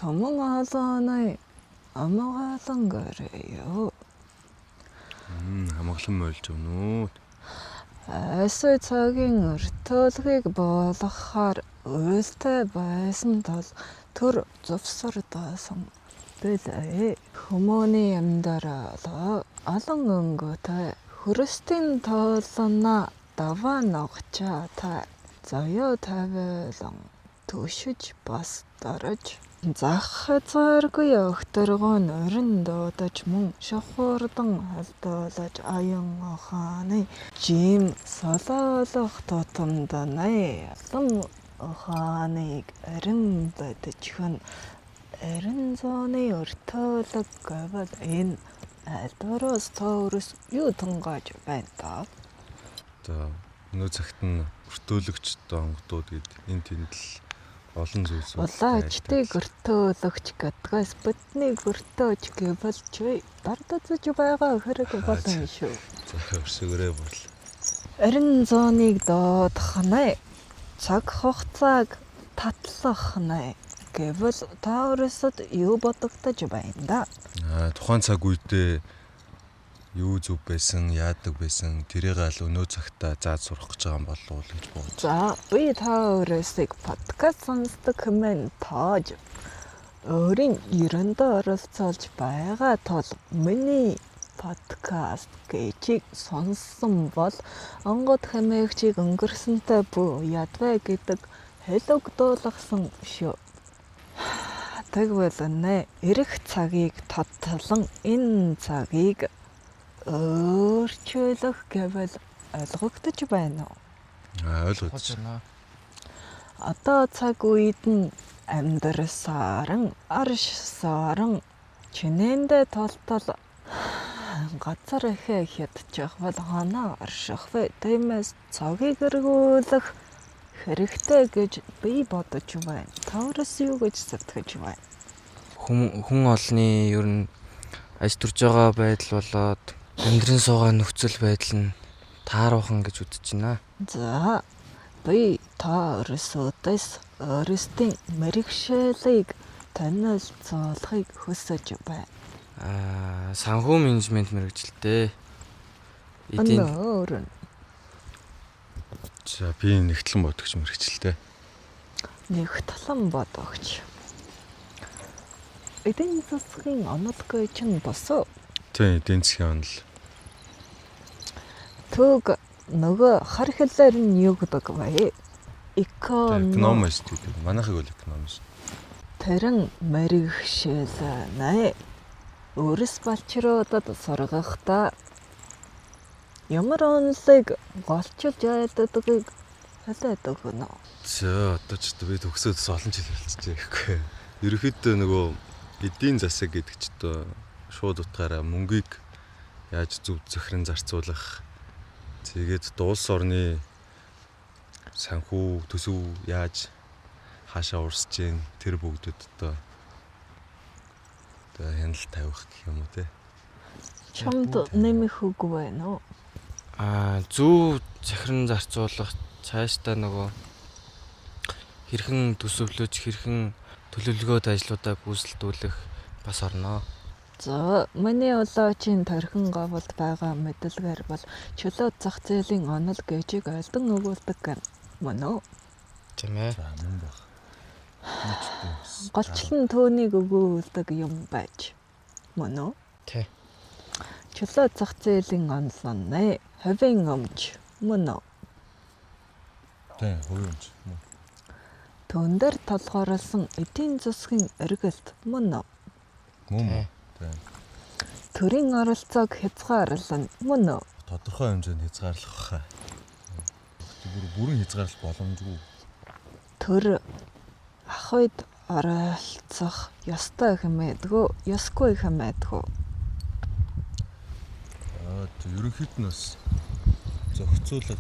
도망하잖아요. амгаалan 거래요. амгалан морилж өгнө. Эсвэл цагийн өртөлгийг болгохоор өөртөө байсан тул төр зовсордоосон билээ. Хүмүүний амьдралаа олон өнгөтэй хөрөстийн тоолно даваа ногчаатай заяа тавилан төшөж бас дараж зах заргүй өгтөргөн өрн дуудаж мөн шохордон алдуулж аян ухааны жим солоолох тутамданай алан ухааныг эрен бадж хүн эрен зооны өртөлөг гэвэл энэ альдороос тоорос юу тунгааж байна та? За өнөө цагт нь өртөөлөгч донгодууд гэдэг энэ тэнд л олон зүйлс Улаачдыг өртөөлөгч гэдгээс бидний өртөөж гэвэл чи дардаж байгаа хэрэг болно шүү. За өрсөгөрөө бол. Эрен зооныг доодох нэ цаг хугацааг татлах нэ гэвэл та өөрөөсөө юу бодогдож байна да? Тухайн цаг үедээ юу зүв байсан, яадаг байсан, тэрийг аль өнөө цагтаа зааж сурах гэж байгаа юм болов уу гэж бодож. За би та өөрөөсөө подкаст сонсдог хэмээн тоож өөрийн ерөндөө оролцоолж байгаа тул миний подкаст гэж сонссон бол онгод хэмээгчийг өнгөрсөнтэй бүү ядвэ гэдэг хэлэгдүүлсэн шүү. Тэгвэл нэ эрэх цагийг татлан энэ цагийг өөрчлөх гэвэл ойлгогдож байна уу? Ойлгож байна. Одоо цаг үед нь амьдрсаран аршсаран чинэндээ толтол газар ихэ хятчих бол ханаа арших вэ? Тиймээс цагийг эргүүлэх хэрэгтэй гэж би бодож байна. Таврас юу гэж сэтгэж байна? Хүн олны ер нь аж төрж байгаа байдал болоод амьдрын суугаа нөхцөл байдал нь тааруухан гэж үзэж байна. За би та өрсөдөөс өөрсдийн мэрэгшэлийг танилцуулахыг хүсэж байна. Санхүү менежмент мэргэжилтэй. Өөр нь За би нэгтлэн бодогч мэрэгчлээ. нэгтлэн бодогч. Эдийн засгийн онолгүй чинь босоо. Тийм, эдийн засгийн онол. Төг нөгөө хар хэлээр нь юу гэдэг вэ? Экономист гэдэг. Манайхыг бол экономист. Тэрэн мэрэгшэл нэ. Өөрс балчруудад сургахдаа ямар онолыг голчилж айлддгийг хэлээд өгнө. За одоо ч би төгсөөдс олон жил болчихжээ гэхгүй. Ерөнхийдөө нөгөө эдийн засаг гэдэг ч одоо шууд утгаараа мөнгийг яаж зөв зөвхөн зарцуулах. Тэгээд улс орны санхүү төсөв яаж хаашаа урсж гин тэр бүгдэд одоо хяналт тавих гэх юм уу те. Чамд нэмэх үг байна уу? Зөв захиран зарцуулах цаашдаа нөгөө хэрхэн төсөвлөж хэрхэн төлөвлөгөөт ажлуудаа гүйцэлдүүлэх бас орно. За миний улаачийн тархин говьд байгаа мэдэлгээр бол чөлөөт зах зээлийн онол гэжийг альдан өгүүлдэг гэн мөн үү? Тийм ээ. За мөн баг. Голчлон төөнийг өгүүлдэг юм байж мөн үү? Тий. Чөлөөт зах зээлийн онол нэ хувийн өмч мөн үү? Тийм, хувийн өмч. Түүн дээр толгоорлсон эдийн засгийн эргэлт мөн үү? Мөн. Төрийн оролцоог хязгаарлан мөн үү? Тодорхой хэмжээнд хязгаарлах хаа. Бүрэн хязгаарлах боломжгүй. Төр ах үед оролцох ёстой хэмээдгөө, ёсгүй хэмээдгөө. Ерөнхийд нь бас зохицуулга,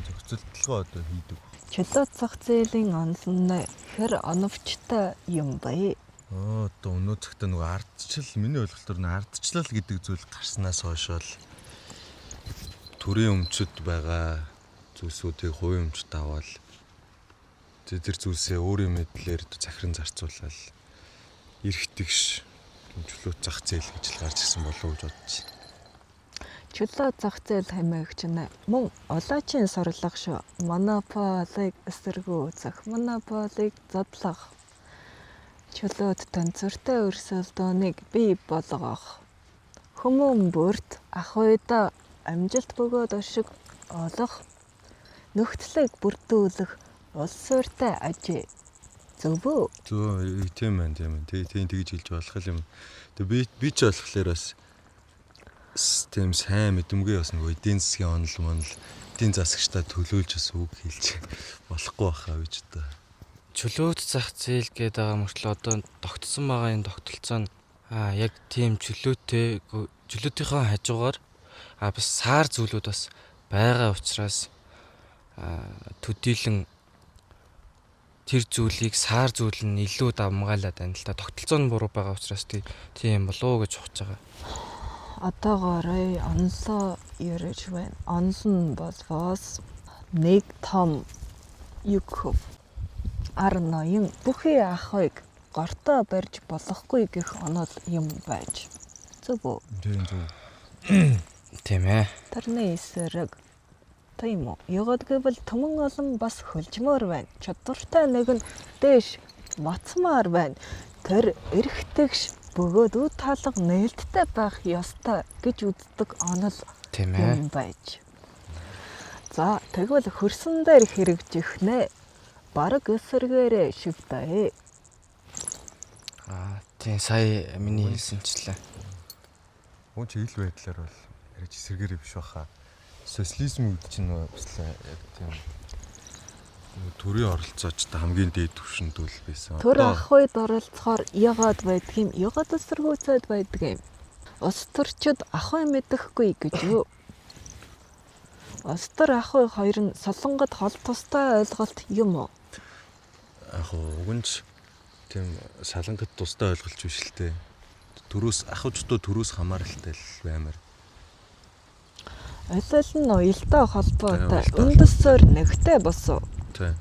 зохицолтолгоо одоо хийдэг. Чөлөөт зах зээлийн онол нь хэр оновчтой юм бэ? Одоо өнөө цагтаа нөгөө ардчил, миний ойлголтоор нь ардчлал гэдэг зүйл гарснаас хойш л төрийн өмчөд байгаа зүйлсүүдийг хувийн өмчөд аваад тэр зүйлсээ өөрийн мэдлэр захиран зарцуулаад эрх тэгш чөлөөт зах зээл гэж л гарч ирсэн болов уу гэж бодож байна. Чөлөө зах зээл хэмээгч нэ мөн олоочийн сурлага шүү. Монополийг эсэргүүцэх, монополийг задлах. Чөлөөт тэнцвэртэй өрсөлдөөнийг бий болгох. Хүмүүн бүрт ах уйдаа амжилт бөгөөд шиг олох. Нөхцөлийг бүрдүүлэх улс суурьтай ажээ. Зөв үү? Зөв тийм байна тийм. Тийм тэгж хэлж болох юм. Тэгээ би ч болохоор бас тийм сайн мэдэмгүй бас нөгөө эдийн засгийн онол монол эдийн засагчтай төлөөлж бас үг хэлж болохгүй байхаа гэж одоо. Чөлөөт зах зээл гэдэг байгаа мөртлөө одоо тогтсон байгаа энэ тогтолцоо нь яг тийм чөлөөтийнхөө хажуугаар бас саар зүйлүүд бас байгаа учраас төдийлөн тэр зүйлийг саар зүйл нь илүү давмгаалаад байна л та. Тогтолцоо нь буруу байгаа учраас тийм болов уу гэж ухаж байгаа. Одоогоор онлоо ерэж байна. Онлон болвоос нэг том юг ар ноён бүхий ахыг гортоо барьж болохгүй гэх онол юм байж. Зөв үү? Тийм зөв. Тийм ээ. Тэрний эсрэг тийм үү? Ягаад гэвэл түмэн олон бас хөлжмөр байна. Чадвартай нэг нь дээш моцмоор байна. Тэр эрхтэгш бөгөөд үе таалга нээлттэй байх ёстой гэж үздэг онол Тийм ээ. юм байж. За тэгвэл хөрсөн дээр хэрэгжих нэ бараг эсэргээрээ шивдээ. Тийм сая миний хэлсэнчлээ. Уг ил байдлаар бол ярьж эсэргээрээ биш баха. Социализм гэдэг чинь бас яг тийм төрийн оролцоочтой хамгийн дээд түвшинд үл байсан. Төр ах уйд оролцохоор ягаад байдгийм? Ягаад эсэргүүцээд байдгийм? Ус төрчид ах уй мэдэхгүй гэж юу? Ус төр ах уй хоёр нь солонгод хол тустай ойлголт юм уу? Яг угнж тийм салангат тустай ойлголч биш л те. Ах ujдуу төрөөс хамааралтай л баймаар. Аль нь уялдаа холбоотой үндэсээр нэгтэй босов. Тийм.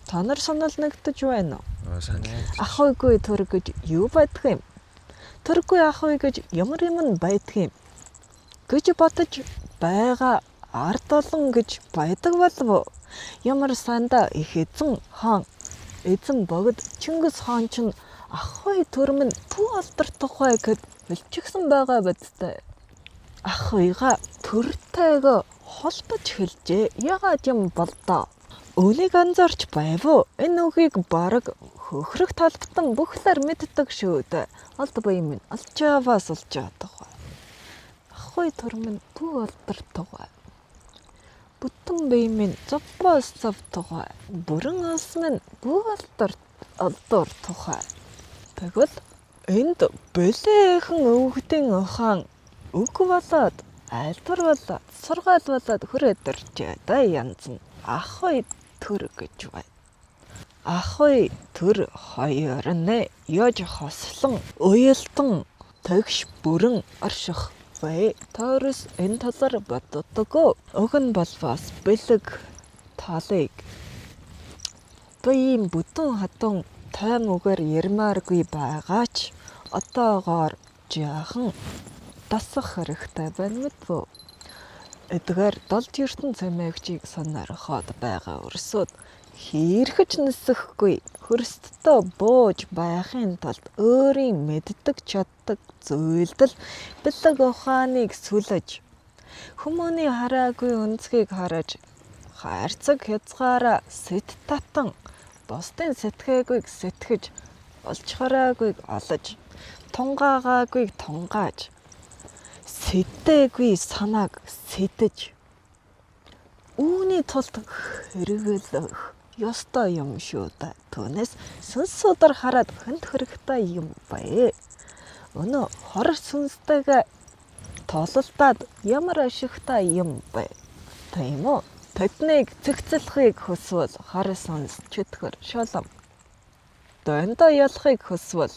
Та нар санал нэгдэж байна уу? Санал. Ах уйгүй төр гэж юу байдг юм? Төргүй ах уй гэж ямар юм нь байдг юм? Гэж бодож байгаа ард олон гэж байдаг болов уу? Ямар санда их эзэн хаан эзэн богд Чингис хаан ч ах уй төрмөн түү алдар тухай гэд хэлчихсэн байгаа бидтэй. Ах уйга төртэйгөө холбож хэлжээ. Ягаад юм бол доо? Өнийг анзаарч байв уу? Энэ үгийг бараг хөхрөх талбтан бүхлээр мэддэг шүү дээ. Алд буй минь алчааваас олж байгаа. Ах уй төрмөн түү алдар тухай. Бүтэн бие минь зовбоос зов тухай. Бүрэн ус минь бүү алдар тухай. Тэгвэл энд бэлээхэн өвгдийн ухаан үг болоод айлтвар болоод сургаал болоод хүрээд ирчээ да янз нь ах уй төр гэж байна. Ах уй төр хоёр нэ ёж хослон уялдан тэгш бүрэн орших бай. Тойрос энэ талаар боддог. Уг нь болвоос бэлэг талыг бие бүтэн хатан тайм үгээр ярмааргүй байгаач одоогоор жаахан дасах хэрэгтэй байна мэт бөө. Эдгээр долж ертөн цэмээгчийг сонирхоод байгаа өрсөд хийрхэж нисэхгүй хөрстөд бууж байхын тулд өөрийн мэддэг чаддаг зүйлдэл бэлэг ухааныг сүлэж хүмүүний хараагүй өнцгийг хараж хайрцаг хязгаараа сэт татан бусдын сэтгээгүйг сэтгэж олж хараагүйг олж тунгаагаагүй тунгааж сэтээгүй санааг сэтэж үүний тулд хэрэглэх ёстой юм шүү дээ. Түүнээс сүнс судар хараад хөнд хэрэгтэй юм бай. Өнөө хор сүнстэйгээ тоололдоод ямар ашигтай юм бэ? Тийм үү? Тэднийг цэгцлэхийг хүсвэл хор сүнс чөтгөр шолом. Донда ялахыг хүсвэл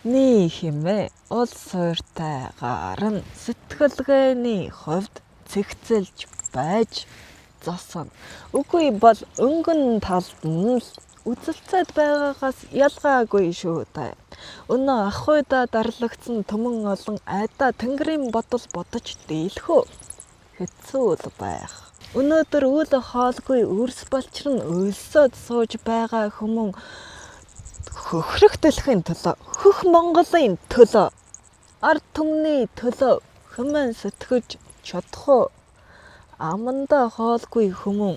Ни хэмээ улс суурьтайгаар нь сэтгэлгээний хувьд цэгцэлж байж зосон. Үгүй бол өнгөн талд нь үзэлцээд байгаагаас ялгаагүй шүү дээ. Өнөө ахуйда дарлагдсан төмөн олон айдаа тэнгэрийн бодол бодож дийлхөө. Хэцүү л байх. Өнөөдөр үл хоолгүй үрс балчран өлсөд сууж байгаа хүмүүн хөхрөх дэлхийн төлөө, хөх Монголын төлөө, ард түмний төлөө хэмээн сэтгэж чадах уу? Аманда хоолгүй хүмүүн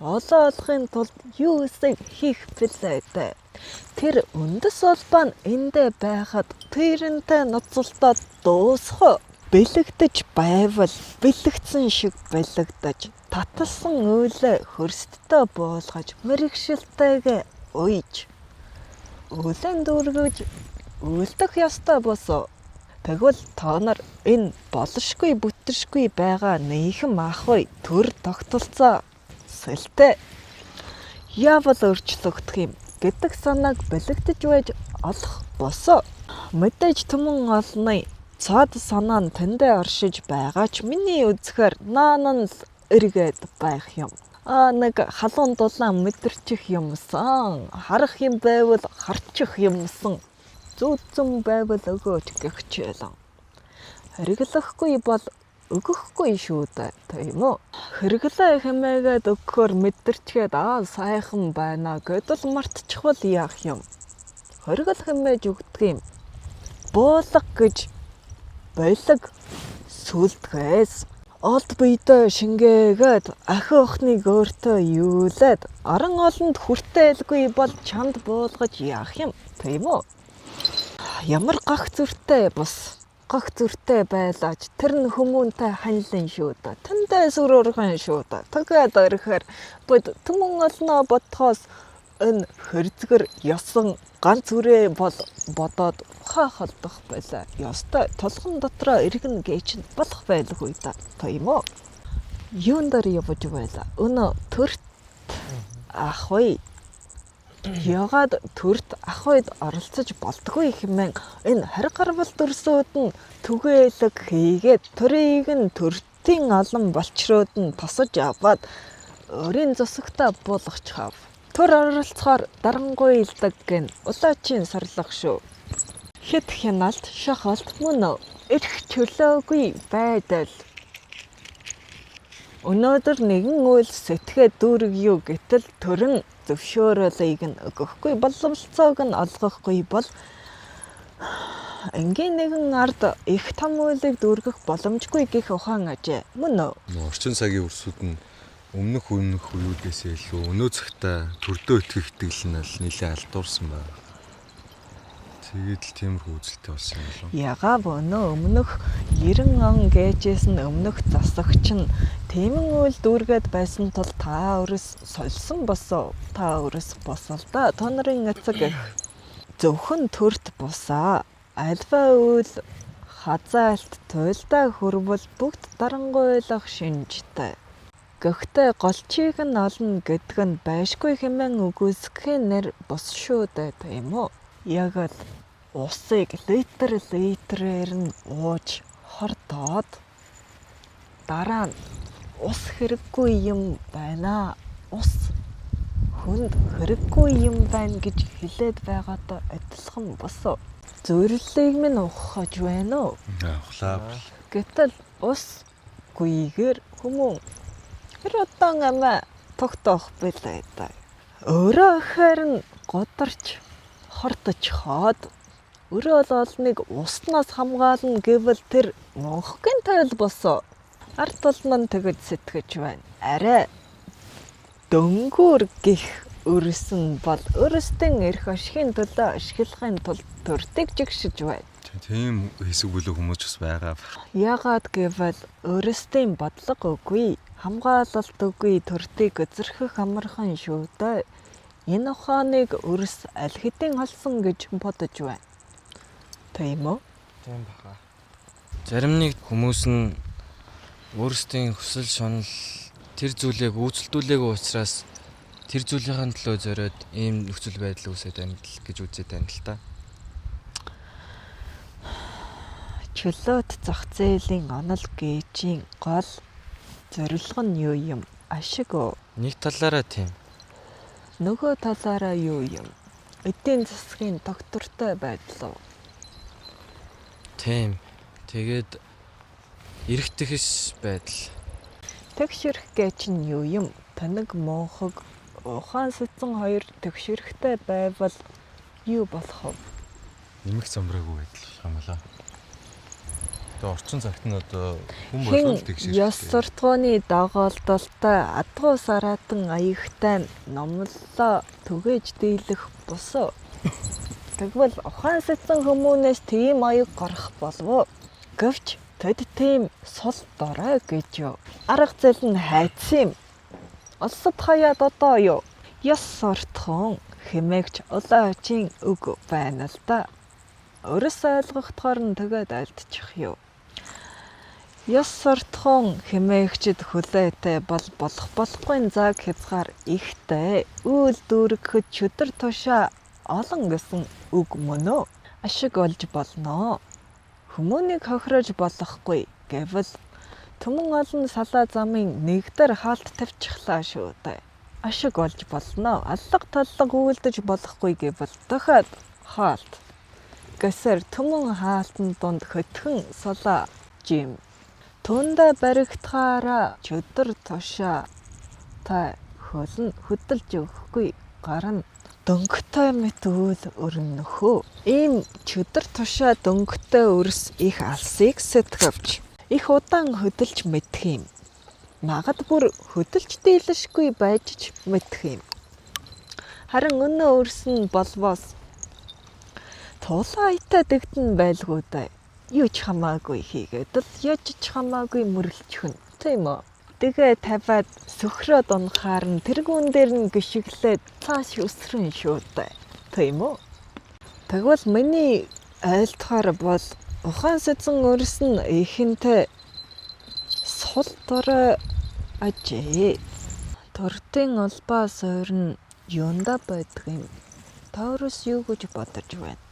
олоолохын тулд юу эсэг хийх билээ дээ. Тэр үндэс улбаа нь эндэ байхад тэрэнтэй ноцолдоод дуусах. Бэлэгдэж байвал бэлэгдсэн шиг бэлэгдэж таталсан үйлээ хөрстөд буулгаж мэрэгшилтэйгээ уйж үлэн дүүргэж үлдэх ёстой босоо. Тэгвэл та нар энэ болшгүй бүтэршгүй байгаа нийхэм ахуй төр тогтолцоо сэлтэй явал өөрчлөгдөх юм гэдэг санааг бэлэгдэж байж олох босоо. Мэдээж түмэн олны цаад санаа нь тэндээ оршиж байгаа ч миний үзэхээр наанан л эргээд байх юм. Нэг халуун дулаан мэдэрчих юмсан, харах юм байвал харчих юмсан, зүүцэн байвал өгөөч гэх чийлэн. Хэрэглэхгүй бол өгөхгүй шүү дээ, тийм үү? Хэрэглээ хэмээгээд өгөхөөр мэдэрчгээд сайхан байна гэдэл мартчихвал яах юм? Хэрэгэл хэмээж өгдөг юм. Буулга гэж болиг сүлдгээс олд биедээ шингээгээд ахи охныг өөртөө юулээд аран олонд хүртээлгүй бол чамд буулгаж яах юм, тийм үү? Ямар гах зүртэй бус, гах зүртэй байлаач тэр нь хүмүүнтэй ханилын шүү дээ. Тэндээ сүрөөрхэн шүү дээ. Тэгээд ирэхээр бид түмэн олноо бодхоос энэ хэрзгэр ёсон ганц үрээ бол бодоод хаахалдах байлаа. Ёстой толгон дотроо иргэн гээч болох байлгүй да. Тийм үү? Юун дээр явж байлаа? Өнөө төрт ахуй ягаад төрт ахуйд оролцож болдгүй хэмээн энэ хариг гарвал дөрсүүд нь түгээлэг хийгээд төрийг нь төртийн олон болчроод нь тосож аваад өөрийн зосгтаа буулгачихав. Төр оролцохоор дарангуйлдаг гэн улаачийн сарлах шүү. Хэд хяналт шахалт мөн эрх чөлөөгүй байдал. Өнөөдөр нэгэн үйл сэтгэхэд дүүрэг юу гэтэл төрн зөвшөөрөлийг нь өгөхгүй боловсцоог нь олгохгүй бол энгийн нэгэн ард их том үйлийг дүүргэх боломжгүй гэх ухаан ажээ. Мөн үү? Орчин цагийн өрсүүд нь өмнөх үеүүдээс илүү өнөө цагта төрдөө итгэх итгэл нь л нэлээд алдуурсан байна. Тэгээд л тиймэрхүү үзэлтэй болсон юм болов. Ягаад өнөө өмнөх 90 он гэжээс нь өмнөх засагч нь тиймэн үйл дүүргээд байсан тул та өрс сольсон босоо. Та өрс босол да. Та нарын эцэг их зөвхөн төрт бусаа. Альва үйл хазаалт туйлдаа хүрвэл бүгд дарангуйлах шинжтэй. Гэхдээ голчийг нь олно гэдэг нь байшгүй хэмээн үгүйсгэхийн нэр бос шүү дээ, тийм үү? Яг л усыг литрээр нь ууж хордоод дараа нь ус хэрэггүй юм байна. Ус хүнд хэрэггүй юм байна гэж хэлээд байгаатай адилхан босоо. Зөвөрлөлийг минь ухаж байна уу? Ухлаа. Гэтэл ус гүйгээр хүмүүн тэр удаан амиа тогтоох билээ да. Өөрөө харин годарч хордож хаад өрөөл олныг уснаас хамгаална гэвэл тэр монхгийн тойл босоо. Ард толмон тэгж сэтгэж байна. Арай дөнгөр гих өрсөн бол өрөстийн эрх ашигын төлөө ашиглахын тулд төртийг жигшиж байна. Тийм хэсэг бүлэг хүмүүс бас байгаа. Яагаад гэвэл өрөстийн бодлого үгүй. Хамгаалалт үгүй төртийг эзэрхэх амархан шүү дээ. Энэ ухааныг өрс аль хэдийн олсон гэж бодож байна. Тийм үү? Тийм баха. Зарим нэг хүмүүс нь өөрсдийн хүсэл шунал тэр зүйлийг үйлчлүүлээгүй учраас тэр зүйлийн төлөө зориод ийм нөхцөл байдал үүсэж байна гэж үзээд байна л та. Чөлөөт зах зээлийн онол гээжийн гол зорилго нь юу юм? Ашиг уу? Нэг талаараа тийм. Нөгөө талаараа юу юм? Эдийн засгийн доктортой байдлаа. Тийм. Тэгээд эрэх тэгш байдал. Тэгшэрх гэж нь юу юм? Таныг моохог ухаан сэцэн хоёр тэгшэрхтэй байвал юу болох вэ? Нэмэх замбраагүй байдал болох юм байна. Тэгээ орчин цагт нь одоо хүн Хэн болгол тэгшэрх. ёс суртахууны дагалдалтай адгуу сараатан аягтай номлолоо түгээж дийлэх босоо. Тэгвэл ухаан сэцэн хүмүүнээс тийм аяг гарах болов. Гэвч тэд тийм сул дорой гэж юу? Арга зэл нь хайцсан юм. Улсад хаяад одоо юу? Ёс суртахуун хэмээгч улаачийн үг байна л да. Өөрөөс ойлгохдохоор нь тэгээд альдчих юу? Ёс суртахуун хэмээгчд хүлээтэй бол болохгүй зааг хязгаар ихтэй. Үйл дүүргэхэд чөдөр тушаа олон гэсэн үг мөн үү? Ашиг олж болно. Хүмүүнийг хохирож болохгүй гэвэл түмэн олон салаа замын нэгдэр хаалт тавьчихлаа шүү дээ. Ашиг олж болно. Аллах таллах үйлдэж болохгүй гэвэл дахиад хаалт. Гэсээр түмэн хаалтын дунд хөтгөн сулаа жим. Түндэ баригдахаараа чөдөр тушаа та хөлн хөдөлж өгөхгүй гарна. Дөнгөтэй мэт үйл өрнөхөө. Ийм чөдөр тушаа дөнгөтэй өрс их алсыг сэтгэвч. Их удаан хөдөлж мэдэх юм. Магад бүр хөдөлж дийлэшгүй байж ч мэдэх юм. Харин өнөө өрс нь болвоос тулаа итэ дэгдэн байлгүй дээ. Юу ч хамаагүй хийгээд л яж ч хамаагүй мөрлөчхөн. Тийм үү? Тэгээ тавиад сөхрөөд унахаар нь тэргүүн дээр нь гიშгэлээд цааш өсрөн шүү дээ. Тийм үү? Тэгвэл миний айлтгаар бол ухаан сэцэн өрс нь ихэнтэй сул дорой ажээ. Төртийн улбаа суур нь юунда байдаг юм? Та өөрөөс юу гэж бодож байна?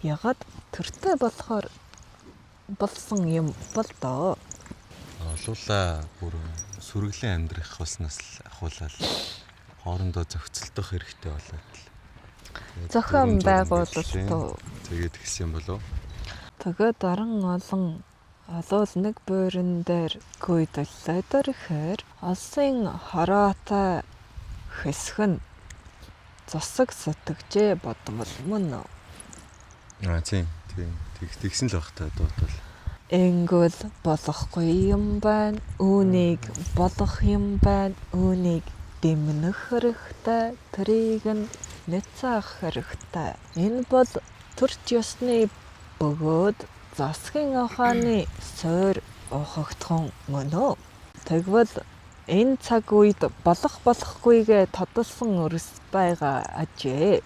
Ягаад төртэй болохоор болсон юм бол доо. Олуула бүр сүргэлийн амьдрах хуснаас л ахуулаад хоорондоо зохицолдох хэрэгтэй болоод л. Зохион байгуулалт уу. Тэгээд гисэн болов. Тэгээд аран олон олол нэг буурин дээр гүйдэлээд ирэхээр олсын хороотой хэсэг нь засаг сэтгэжээ бодвол мөн үү? Тийм. Тэгсэн л баг та дуудвал. Энгүүл болохгүй юм байна. Үүнийг болох юм байна. Үүнийг дэмнэх хэрэгтэй. Тэрийг нь нэцээх хэрэгтэй. Энэ бол төрч ёсны бөгөөд засгийн ухааны суур ухагдхан мөн үү? Тэгвэл энэ цаг үед болохгүйгээ тодорсон өрс байгаа ажээ.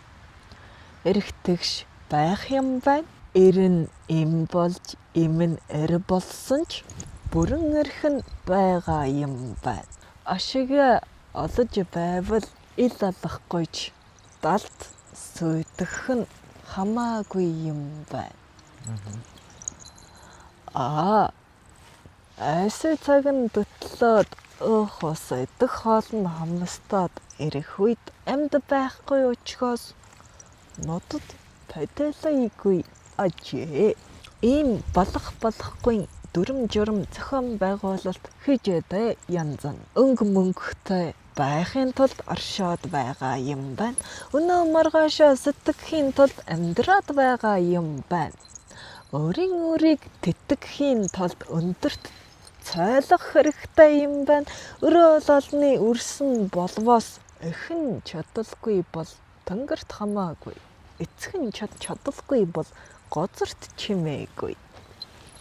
Эрэх тэгш байх юм байна. Эрен им болж им нь эр болсон ч бүрэн эрх нь байгаа юм байна. Ашиг олж байвал ил алахгүйч далд сүйдэх нь хамаагүй юм байна. Айсай цаг нь дутлаад өөх ус идэх хоолн хамстаад ирэх үед амьд байхгүй учраас нутад тайлайгүй ажээ. Ийм болохгүй дүрм журм зохион байгуулалт хийжээ янз нь өнгө мөнгөтэй байхын тулд оршоод байгаа юм байна. Өнөө маргаашаа сэтгэхийн тулд амьдраад байгаа юм байна. Өөрийг тэтгэхийн тулд өндөрт цайлах хэрэгтэй юм байна. Өрөө ололны өрсөн болвоос эхэн чадалгүй бол тэнгэрт хамаагүй. Эцэг нь чадалгүй бол гоцорт чимээгүй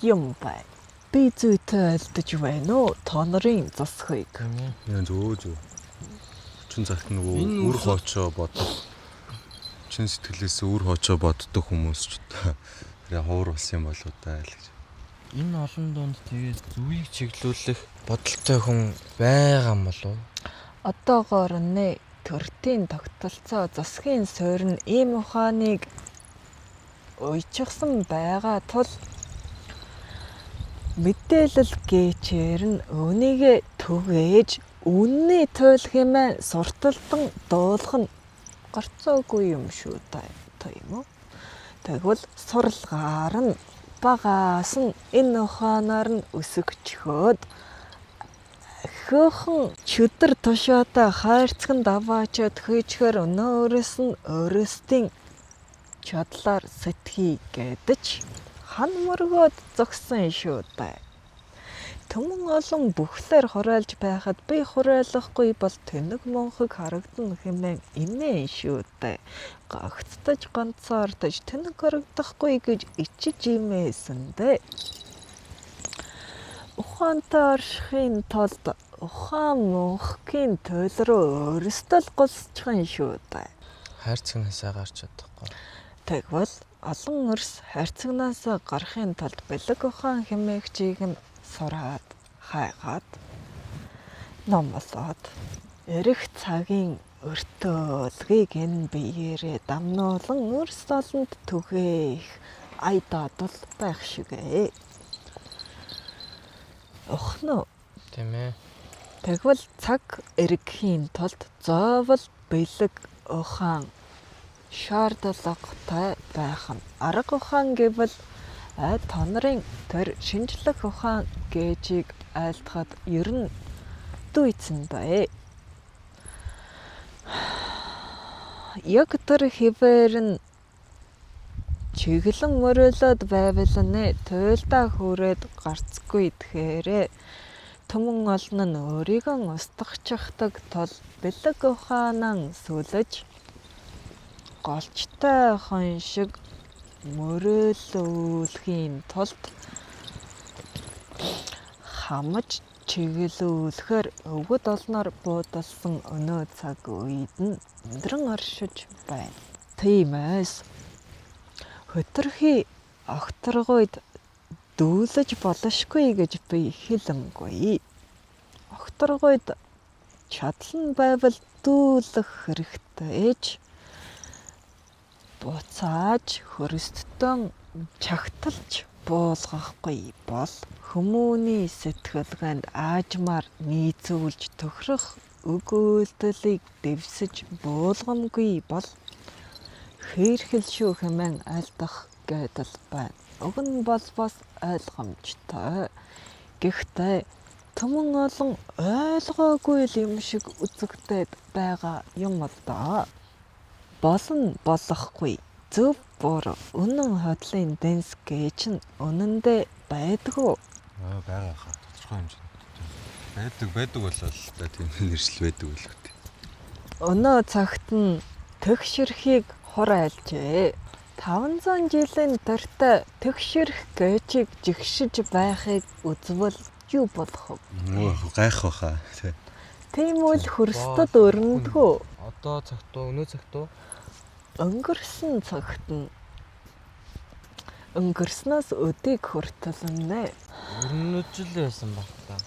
юм байна. Би зүйтэй альдаж байна уу? Тонорын засхыг. Яа зөө. Чин цагт нөгөө үр хоочоо бодох. Чин сэтгэлээс үр хоочоо боддог хүмүүс ч тэрэ хуур болсон юм болоо даа л гэж. Энэ олон дунд тэгээд зүвийг чиглүүлэх бодолтой хүн байгаа юм болов? Одоогоор нэ төртийн тогтолцоо засгийн суур нь ийм ухааныг уйчихсан байгаа тул мэдээлэл гээчээр нь өнийг түгээж үнний туйл хэмээн сурталдан дуулах нь гарцаагүй юм шүү та юм уу? Тэгвэл сурлагаар нь багаас нь энэ ухаанаар нь өсөгчхөөд хөөхөн чөдөр тушаатай хайрцагт аваачаад хөөчхөр өнөөрөөс нь өөрөөсдийн чадлаар сэтгэе гэдэж хан мөргөөд зогсон шүү та. Түмэн олон бүхлээр хураалж байхад би хураалахгүй бол тэнэг монхог харагдана хэмээн инээ шүү та. Гагцдаж ганцаардаж тэнэг харагдахгүй гэж ичиж имээсэн дээ. Ухаантай оршихын тулд ухаан мөнхийн туйл руу өөрсдөө л госчихын шүү та. Хайрцагнаасаа гарч чадахгүй. Тэгвэл олон өрс хайрцагнаас гарахын тулд бэлэг ухаан хэмээгчийг нь сураад, хайгаад, номлоод, эрэх цагийн өртөөлгийг энэ биеэрээ дамнуулан өрс олонд түгээх айдаад бол байх шигэ. Охно. Тийм ээ. Тэгвэл цаг эрэхийн тулд зоовол бэлэг ухаан шаардлагатай байх нь. Арга ухаан гэвэл та нарын тэр шинжлэх ухаан гэжийг айлтгаад ер нь дүйцэн бай. Яг тэр хിവэр нь чиглэн мөрөөлөд байвал нэ туйлдаа хүрээд гарцгүй тэгэхээр түмэн олон нь өөрийгөө устгахчихдаг тул бэлэг ухаанаа сүлэж голчтой хон шиг мөрөөлөөлхийн тулд хамж чиглүүлэхээр өвгөд олноор буудалсан өнөө цаг үед нь өндрөн оршиж байна. Тиймээс хөтөрхий огторгойд дүүлэж болошгүй гэж би хэлэнгүй. Огторгойд чадал нь байвал дүүлэх хэрэгтэйч буцааж хөрөстөн чагталж буулгахгүй бол хүмүүний сэтгэлгээнд аажмаар нийцүүлж тохирох үг үйлдэлийг дэвсэж буулгамгүй бол хэрхэл шүү хэмээн айлдах гэдэл байна. Уг нь бол бас ойлгомжтой. Гэхдээ түмэн олон ойлгоогүй юм шиг үзэгдээд байгаа юм л да. Болон болохгүй зөв буруу үнэн хотлын дэнс гэж нь үнэндээ байдгүй. Байгаа хаа тодорхой хэмжээнд байдаг болол та тийм нэршил байдаг л үү. Өнөө цагт нь тэгшэрхийг хурайлжээ. 500 жилийн туртай тэгшэрх гэжийг жигшиж байхыг үзвэл юу болох вэ? Гайх баха. Тийм үл хөрсдөд өрнөдгөө. Одоо цагт уу, өнөө цагт уу? Өнгөрсөн цагт нь өнгөрснөөс өдийг хүртэл нэ. Өрнөж л байсан баг та.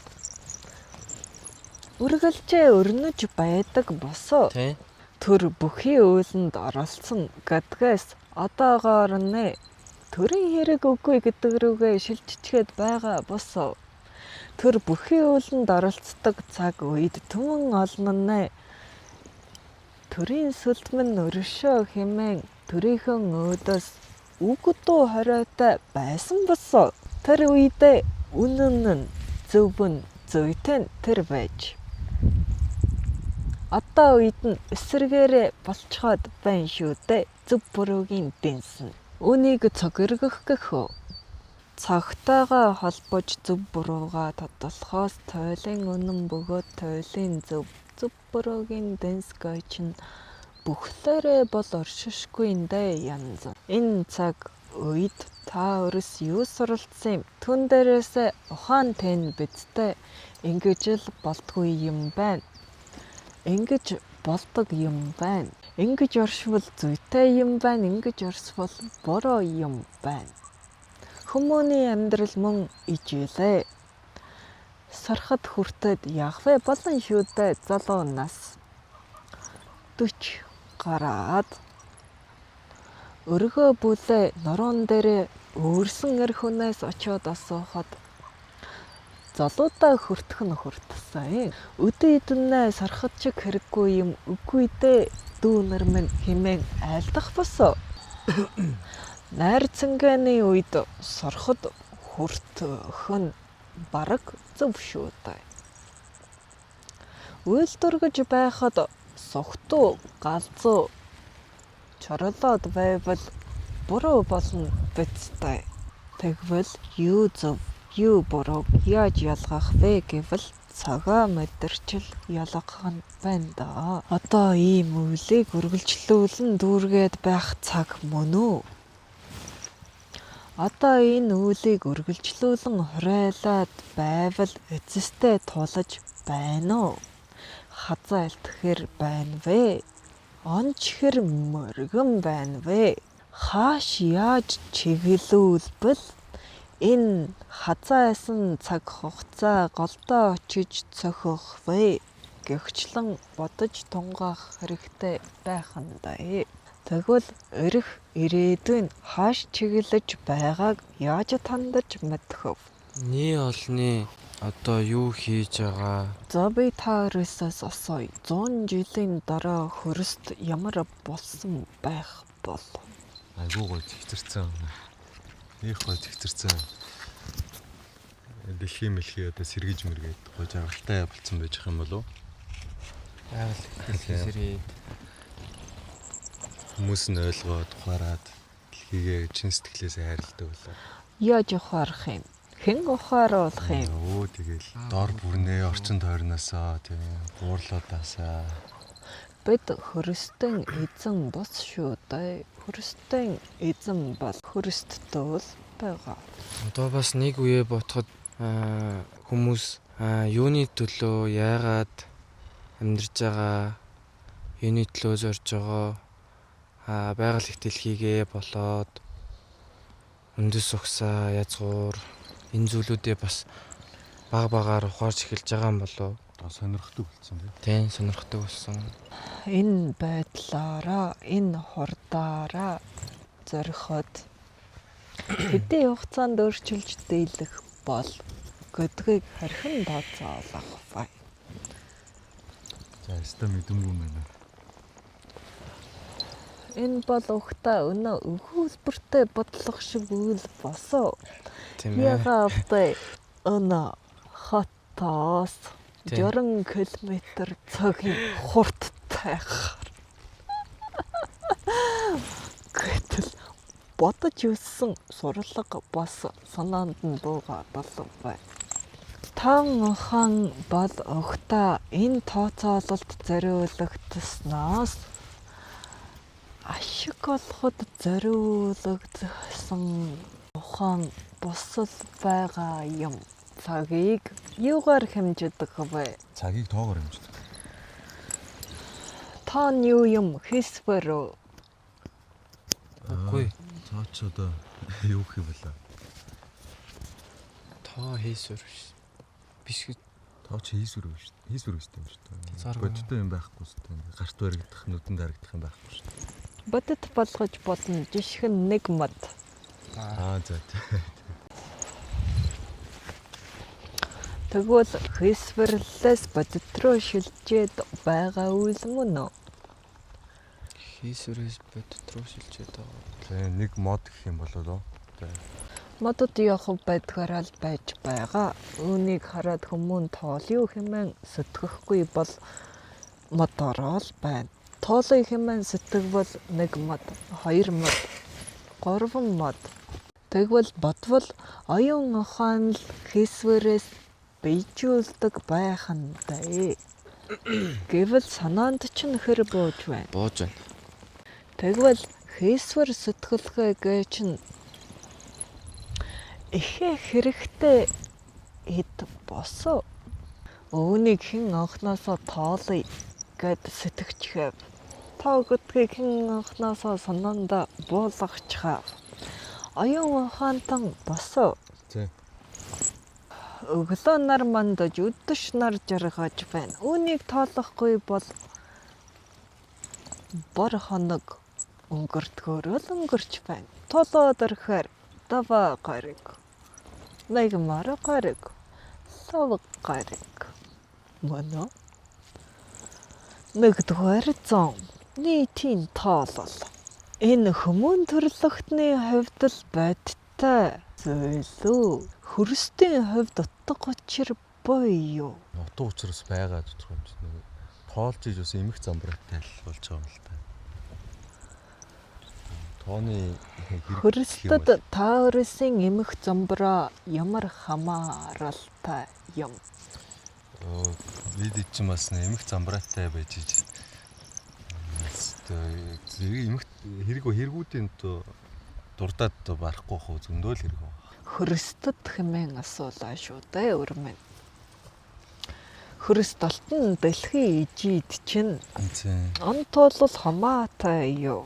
Үргэлжээ өрнөж байдаг босоо. Тий. Төр бүхий үйлэнд оролцсон гэдгээс одоогоор нэ төрийн хэрэг үгүй гэдэг рүүгээ шилжчихээд байгаа босоо. Төр бүхий үйлэнд оролцдог цаг үед түмэн олон нэ төрийн сүлдмэн өршөө хэмээн төрийнхөө өөдөөс үгдүү хориотой байсан босоо. Тэр үедээ үнэн нь зөвөн зүйтэй тэр байж. Одоо үед нь эсэргээрээ болцоход байна шүү дээ. Зөв буруугийн дэнс нь. Үнийг цогөргөх гэх үү? Цагтайгаа холбож зөв буруугаа тодтолохоос туйлын үнэн бөгөөд туйлын зөв буруугийн дэнс гэж нь бүхлээрээ бол оршишгүй нэ янз. Энэ цаг үед та өрс юу суралцсан юм? Түн дээрээс ухаан тэн бидтэй ингэж л болдгүй юм байна. Ингэж болдог юм байна. Ингэж оршвол зүйтэй юм байна. Ингэж оршвол буруу юм байна. Хүмүүний амьдрал мөн ижилээ. Сархад хүртээд явах болон шүү дээ залуу нас. 40 гараад өргөө бүлээ нуруунд дээр өөрсөн эр хүнээс очиод асуухад залуудаа хүртэх нь хүртсэн. Өдөө идэнэ сархад чиг хэрэггүй юм үгүй дээ. Дүүнэр минь хэмээн айлдах босоо. Найрцангааны үед сорход хүртэх нь бараг зөв шүү дээ. Үйлдвэргэж байхад согтуу галзуу чорлоод байвал буруу болно бидтэй. Тэгвэл юу зөв, юу буруу яаж ялгах вэ гэвэл цагаа мэдэрчил ялгах нь байна да. Одоо ийм үйлийг үргэлжлүүлэн дүүргээд байх цаг мөн үү? Одоо энэ үйлийг үргэлжлүүлэн хураалаад байвал эцэстээ тулаж байна уу? Хазаалт хэр байна вэ? Онч хэр мөргөн байна вэ? Хааш яаж чиглүүлбэл энэ хазаасан цаг хугацаа голдоо очиж цохих вэ? Гэгчлэн бодож тунгаах хэрэгтэй байх нь даа. Тэгвэл ирэх ирээдүйн хааш чиглэж байгааг яаж тандаж мэдэх вэ? Нээ олны одоо юу хийж байгаа? За би та өрөөсөөс асууя. 100 жилийн дараа хөрөст ямар болсон байх бол? Айгуу гоё зэгцэрсэн. Их гоё зэгцэрсэн. Дэлхийн мэлхий одоо сэргийж мэргээд гоё жаргалтай болцсон байж байгаа юм болов уу? Сэрээд Хүмүүс нь ойлгоод ухаарад дэлхийгээ чин сэтгэлээсээ хайрладаг болоо. Яаж ухаарах юм? Хэн ухааруулах юм? Өө тэгэл дор бүрнээ орчин тойрноосоо тийм буурлуудаасаа Бид хөрөстөн эзэн бос шүү дээ. Хөрөстөн эзэн бол хөрөсттэй л байгаа. одоо бас нэг үе бодоход хүмүүс юуны төлөө яагаад амьдарч байгаа, юуны төлөө зорж байгаа, байгаль их дэлхийгээ болоод үндэс угсаа язгуур энэ зүйлүүдээ бас багаар ухаарч эхэлж байгаа юм болов. сонирхдаг болсон тийм. Тийм сонирхдаг болсон. Энэ байдлаараа, энэ хурдаараа зориход хэдийн хугацаанд өөрчилж дийлэх бол гэдгийг харин тооцоолох бай. За яста мэдэмгүй мэнэ. Энэ бол ухта өнөө өгүүлбэртэй бодлого шиг үйл босоо. Тийм ээ. Ягаад өнөө хотоос Тийм. 60 км цагийн хурдтайгаар гэтэл бодож өссөн сурлага бас санаанд нь буугаад болсон бай. Тан хан бол ухта энэ тооцоололт зориулагдсанаас ашиг олоход зориулагдсан ухаан бусал байгаа юм. Цагийг юугаар хэмждэг вэ? Цагийг тоогоор хэмждэг. Та нь юу юм хийсвэр? Үгүй. Цаа ч одоо юу гэх юм бэлээ. Тоо хийсвэр биш. Тоо ч хийсвэр биш. Хийсвэр гэсэн юм шүү дээ. Заргүй. Бодтой юм байхгүй шүү дээ. Гарт баригдах, нүдэнд харагдах юм байхгүй шүү дээ. Бодит болгож бодно. Жишг нь нэг мод. За. Тэгвэл хийсвэрлээс бодит руу шилжээд байгаа үйл мөн үү? Хийсвэрээс бодит руу шилжээд байгаа. Тэгээ нэг мод гэх юм болоо. Модод явах байдгаараа л байж байгаа. Үүнийг хараад хүмүүн тоол юу хэмээн сэтгэхгүй бол модороо л байна. Тоолыг хэмээн сэтгэвал нэг мод, 2 мод, 3 мод. Тэгвэл бодвол оюун ухаан л хийсвэрээс бийжүүлдэг байх нь даа. Гэвэл санаанд ч нөхөр бууж байна. Бууж байна. Тэгвэл хийсвэр сэтгэлгээ гэж нь ихэ хэрэгтэй эд босоо. Үүнийг хэн анхнаасаа тоолъё гэд сэтгэчихээ. Та гэдгийг хэн анхнаасаа санаанда буулгachаа. Оюун ухаантан босоо. За. Өглөө нар мандаж өдөш нар жаргаж байна. Үүнийг тоолохгүй бол бор хоног өнгөртгөөрөө л өнгөрч байна. Толоод ирэхээр даваа гариг. Нэг мар гариг. лав гариг. Моно. Нэгдүгээр зам нийтийн тоолол. Энэ хүмүүн төрөлхтны хувьд л бодиттой зүйлүү. Хөрсдийн хувьд утга учир буюу Утга учираас байгаа тодорхой юм. Тоолж иж бас эмх замбраатай л болж байгаа юм л та. Тооны хөрсдөд та өрөөсийн эмх зомброо ямар хамааралтай юм. бид чинь бас эмх замбраатай байж иж эмх хэрэгүүдийн дурдаад барахгүй хөө зөндөө л хэрэг байна. Хөрсдөд хэмээн асуулаа шүү дээ өрмөн. Хөрс толтон дэлхий ижид чинь он тоолол хамаатай юу?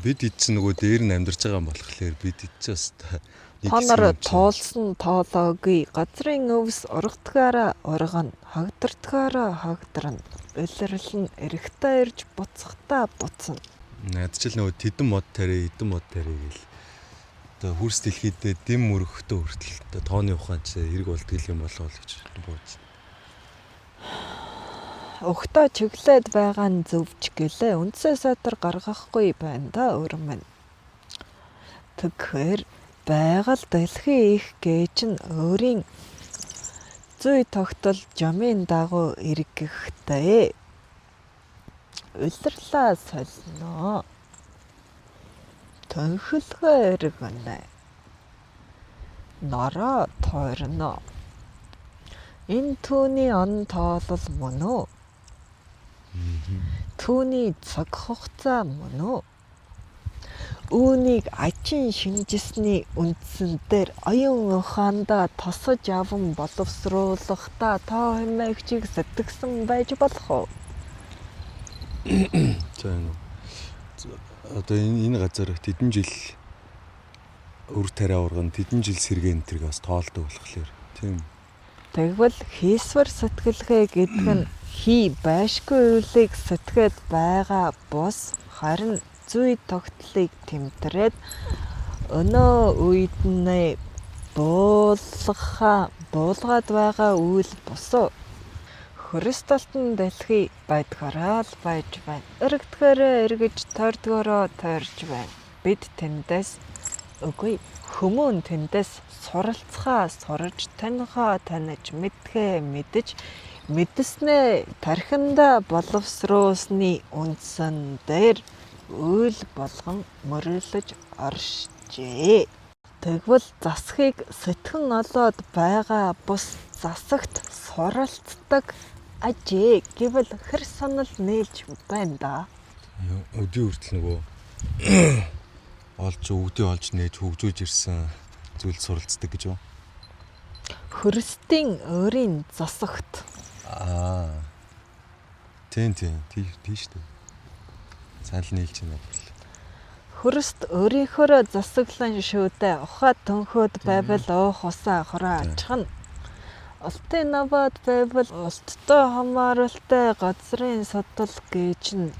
Бид идсэн нөгөө дээр нь амьдарч байгаа юм болохоор бид идсэн бас Та нар тоолсон тоолоогүй газрын өвс ургатгаараа ургана, хагдартгаараа хагдарна. Улирал нь эрэхтэй ирж буцахтаа буцна. Надчил нөгөө тэдэн мод тарэ гэл. Одоо хөрс дэлхийдээ дэм мөрөхтөө хүртэл тооны ухаан чи хэрэг болдгийл юм болоо л гэж бууж. Өгтөө чиглээд байгаа нь зөвч гэлээ үндсээ сайтар гаргахгүй байна да өрмөн. Тэгэхээр байгаль дэлхий их гэж нь өөрийн зүй тогтол жамын дагуу эргэхтэй. Улирлаа солино. Төнхөлгөө эргэнэ. Нараа тойрно. Энэ түүний он тоолол мөн үү? Түүний цаг хугацаа мөн үү? Үүнийг ачин шинжсэний үндсэн дээр оюун ухаандаа тосож аван боловсруулахдаа тоо хэмээгчийг сэтгэсэн байж болох уу? За одоо энэ газар тэдэн жил өр тариа урган тэдэн жил сэргэн энтриг бас тоолдог болохоор тийм. Тэгвэл хийсвэр сэтгэлгээ гэдэг нь хий байшгүй үйлийг сэтгэхэд байгаа бус харин зүй тогтлыг тэмдрээд өнөө үед нь буулгаад байгаа үйл босоо хөрс толтон дэлхий байдгаараа л байж байна. Эргэдгээрээ эргэж тойрдгоороо тойрж байна. Бид тэндээс үгүй хүмүүн тэндээс суралцгаа сурж танихаа таних мэдхээ мэдж мэдснээ тархинда боловсруулсны үндсэн дээр үйл болгон мөрөөлөж оршжээ. Тэгвэл засхийг сэтгэн олоод байгаа бус засагт суралцдаг ажээ гэвэл хэр санал нээлж байна да. Өдөө хүртэл нөгөө өвдөө олж нээж хөгжүүлж ирсэн зүйл суралцдаг гэж юу? Хөрсдийн өөрийн засагт. Тийм тийш дээ. Санал нийлж байна бол. Хөрст өөрийнхөө засаглан шүүдээ ухаад төнхөд байвал уух усаа хороо ачхна. Олтын наваад байвал олттой хамааралтай газрын судал гэж нь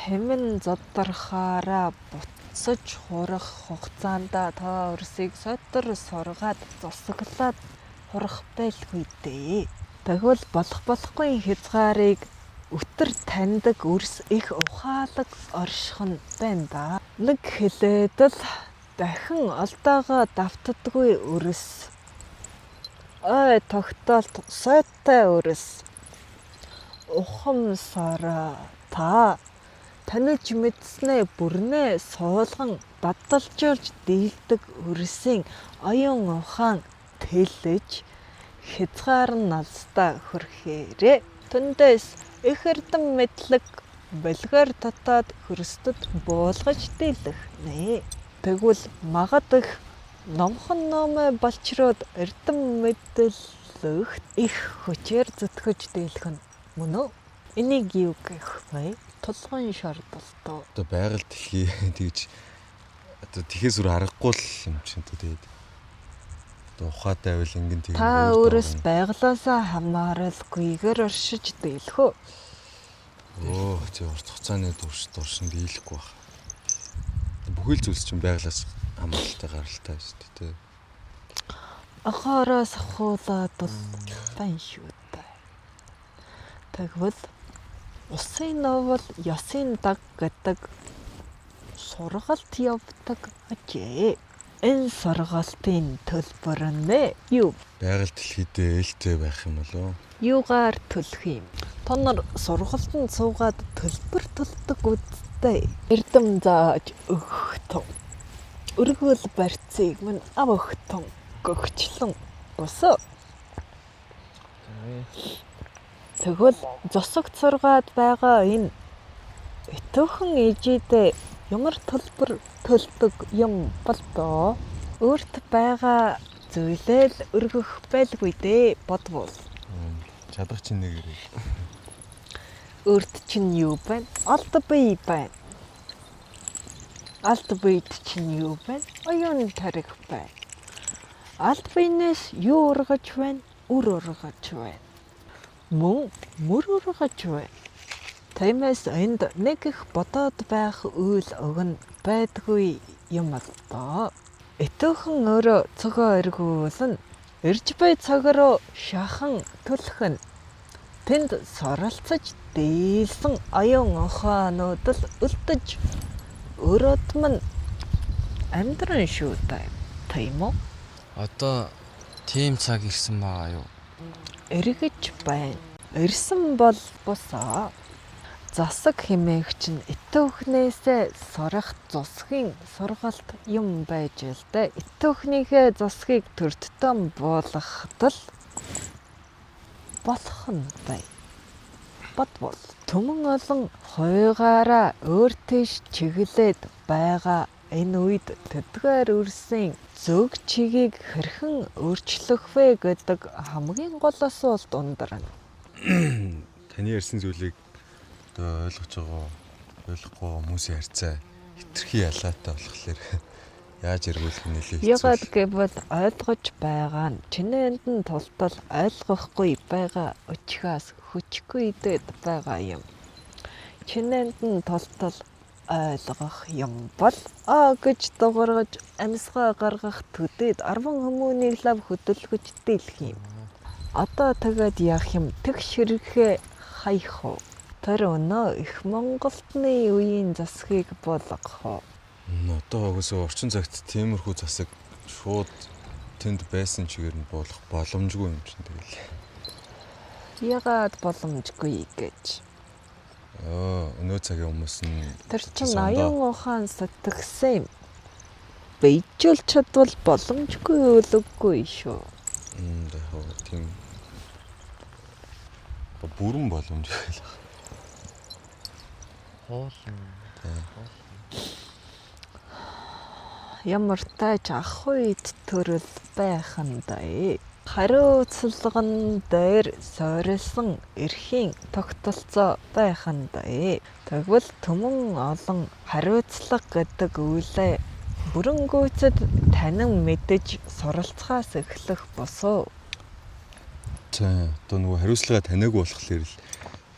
хэмэн задархаараа буцаж хурах хугацаанд та өрсийг содор сургаад засаглаад хурах байлгүй дээ. Тэгвэл болохгүй хязгаарыг өтөр таньдаг өрс их ухаалаг оршихын байна да. Нэг хэлээд л дахин олдоогоо давтдаггүй өрс. Ой тогтоолт сойтой өрс. Ухамсараа та таниж мэдснээ бүрнээ суулган бадалжуулж дийлдэг өрсийн оюун ухаан тэлж хязгаар нь алстаа хөрхээрээ түндээс их эрдэм мэдлэг бэлгээр татаад хөрсдөд буулгаж дийлэх нэ. Тэгвэл магад их номхон номой болчроод эрдэм мэдлэгт их хүчээр зүтгэж дийлэх нь мөн үү? Энийг юу гэх вэ? Тулгын шаардлагатай. Одоо байгаль дэлхий тэгж одоо тэхээс үр аргагүй л юм чинь тэгээд одоо ухаатай байвал ингэн тийм. Та өөрөөс байглаасаа хамааралгүйгээр оршиж дийлэх үү? Тий урт хугацааны дуршин дийлэхгүй байна. бүхэл зүйлс чинь байглаас хамааралтай гаралтай шүү дээ. Ахаараас ахуулаад бол байн шүү дээ. Тэгвэл усын новол ясын даг гэдэг сургалт явдаг ажээ. Энэ сургалтын төлбөр нь юу? Байгаль дэлхийдээ ээлтэй байх юм болов. Юугаар төлөх юм? Та нар сургалтанд суугаад төлбөр төлдөг үсттэй. Эрдэм зааж өгтөн. Өргөл барьцыг минь авахтун гөгчлөн босоо. Тэгвэл зосогт сургаад байгаа энэ өтөөхөн ээжидээ ямар төлбөр төлдөг юм бол доо? Өөрт байгаа зүйлээ л өргөх байлгүй дээ бодвол. Чадах чинь нэгэрээ. Өөрт чинь юу байна? Алт бие байна. Алт биед чинь юу байна? Оюун тарих байна. Алт биенээс юу ургаж байна? Үр ургаж байна. Мөн мөр ургаж байна. Тиймээс энд нэг их бодоод байх үйл өгн байдгүй юм даа. Өтөөхөн өөрөө цогоо эргүүлэн ирж буй цаг руу шахан төлөх нь тэнд соролцож дийлсэн аюун ухаанууд л үлдэж өрөөд мань амьдран шүү дээ. Тийм үү? Одоо тийм цаг ирсэн байгаа юу? Эргэж байна. Ирсэн бол босоо. Засаг хэмээгч нь өтөөхнээсээ сурах засгийн сургалт юм байж л дээ. Өтөөхнийхээ засгийг төртөм болгоход л болох нь бай. Бодвол түмэн олон хойгаараа өөр тийш чиглээд байгаа энэ үед тэдгээр үрсийн зөв чигийг хэрхэн өөрчлөх вэ гэдэг хамгийн гол асуулт ундрана. Таны ярьсан зүйлийг одоо ойлгохгүй хүмүүсийн харьцаа хитрхи ялгаатай болохоор яаж эргүүлэх нь нэлээд хэцүү. Ягаад гэвэл ойлгож байгаа нь чиний энд нь тултал ойлгохгүй байгаа учраас хүчгүй дэд байгаа юм. Чиний энд нь тултал ойлгох юм бол гэж дуургаж амьсгаа гаргах төдөд 10 хүмүүнийг лав хөдөлгөж дийлэх юм. Одоо тэгээд яах юм? Тэгш хэрэгээ хаях уу? Тэр өнөө их Монголтны үеийн засгийг болгох уу? Одоо угсаа орчин цагт тиймэрхүү засаг шууд тэнд байсан чигээр нь болох боломжгүй юм чинь тэгэл. Ягаад боломжгүй гэж? Өнөө цагийн хүмүүс нь Тэр чин аюун ухаан сэтгэсэн юм. Бийжүүл чадвал боломжгүй өлөггүй шүү. Тийм. Бүрэн боломжгүй л байна. Ямар тач ах үед төрөл байх нь даа. Хариуцлаган дээр сойрсон эрхийн тогтолцоо байх нь даа. Тэгвэл түмэн олон хариуцлага гэдэг үйлээ бүрэнгүйцэд танин мэдэж суралцахаас эхлэх босоо. За одоо нөгөө хариуцлага таниаг болохоор л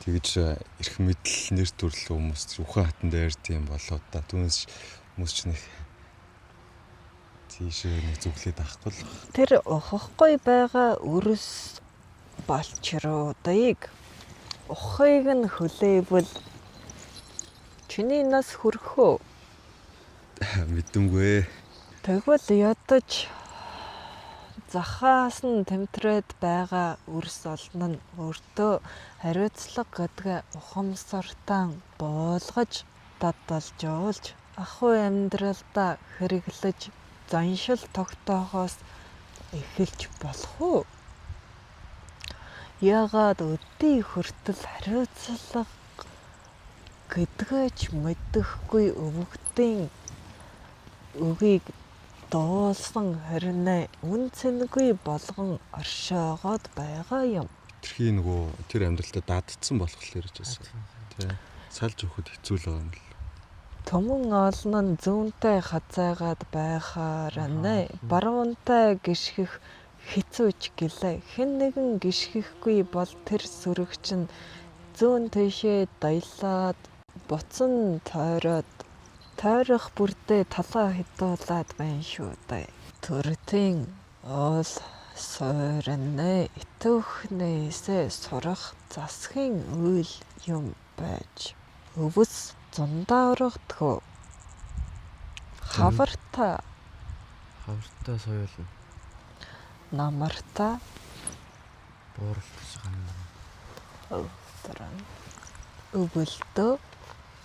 тэгж эрх мэдэл нэр төрөл хүмүүс ухаан хатан дээр тийм болоод та түүнээс хүмүүс ч нэг тийшээ нэг зүглээд авахгүй л байна. Тэр ухахгүй байгаа өрс балчруудыг ухыг нь хүлээвэл чиний нас хүрхөө. Мэдэмгүй. Тэгвэл ядаж захаас нь тэмтрээд байгаа өрс олон нь өөртөө хариуцлага гэдгээ ухамсартан буулгаж дадалжуулж ахуй амьдралдаа хэрэглэж заншил тогтоохоос эхэлж болох уу? Ягаад өдий хүртэл хариуцлага гэдгээч мэдэхгүй өвгдийн үгийг дуулсан харин үн цэнгүй болгон оршоогоод байгаа юм. Тэрхий нөгөө тэр амьдралтаа даадцсан болохоор ч гэсэн тий салж өгөхөд хэцүү л байгаа юм л. Түмэн олон нь зүүнтэй хазаагаад байхаар баруунтай гიშгэх хэцүү ч гэлээ. Хэн нэгэн гიშгэхгүй бол тэр сүрэгч нь зүүн тишээ даялаад буцан тойроод тойрох бүрдээ талаа хідуулаад байна шүү дээ. Төртийн ол сойрны итөхнээсээ сурах засгийн үйл юм байж өвс зундаа орогдхөө. Хавартаа Хавртай соёолно. намартаа Бууралтаж гана. өвдрөн өвөлдөө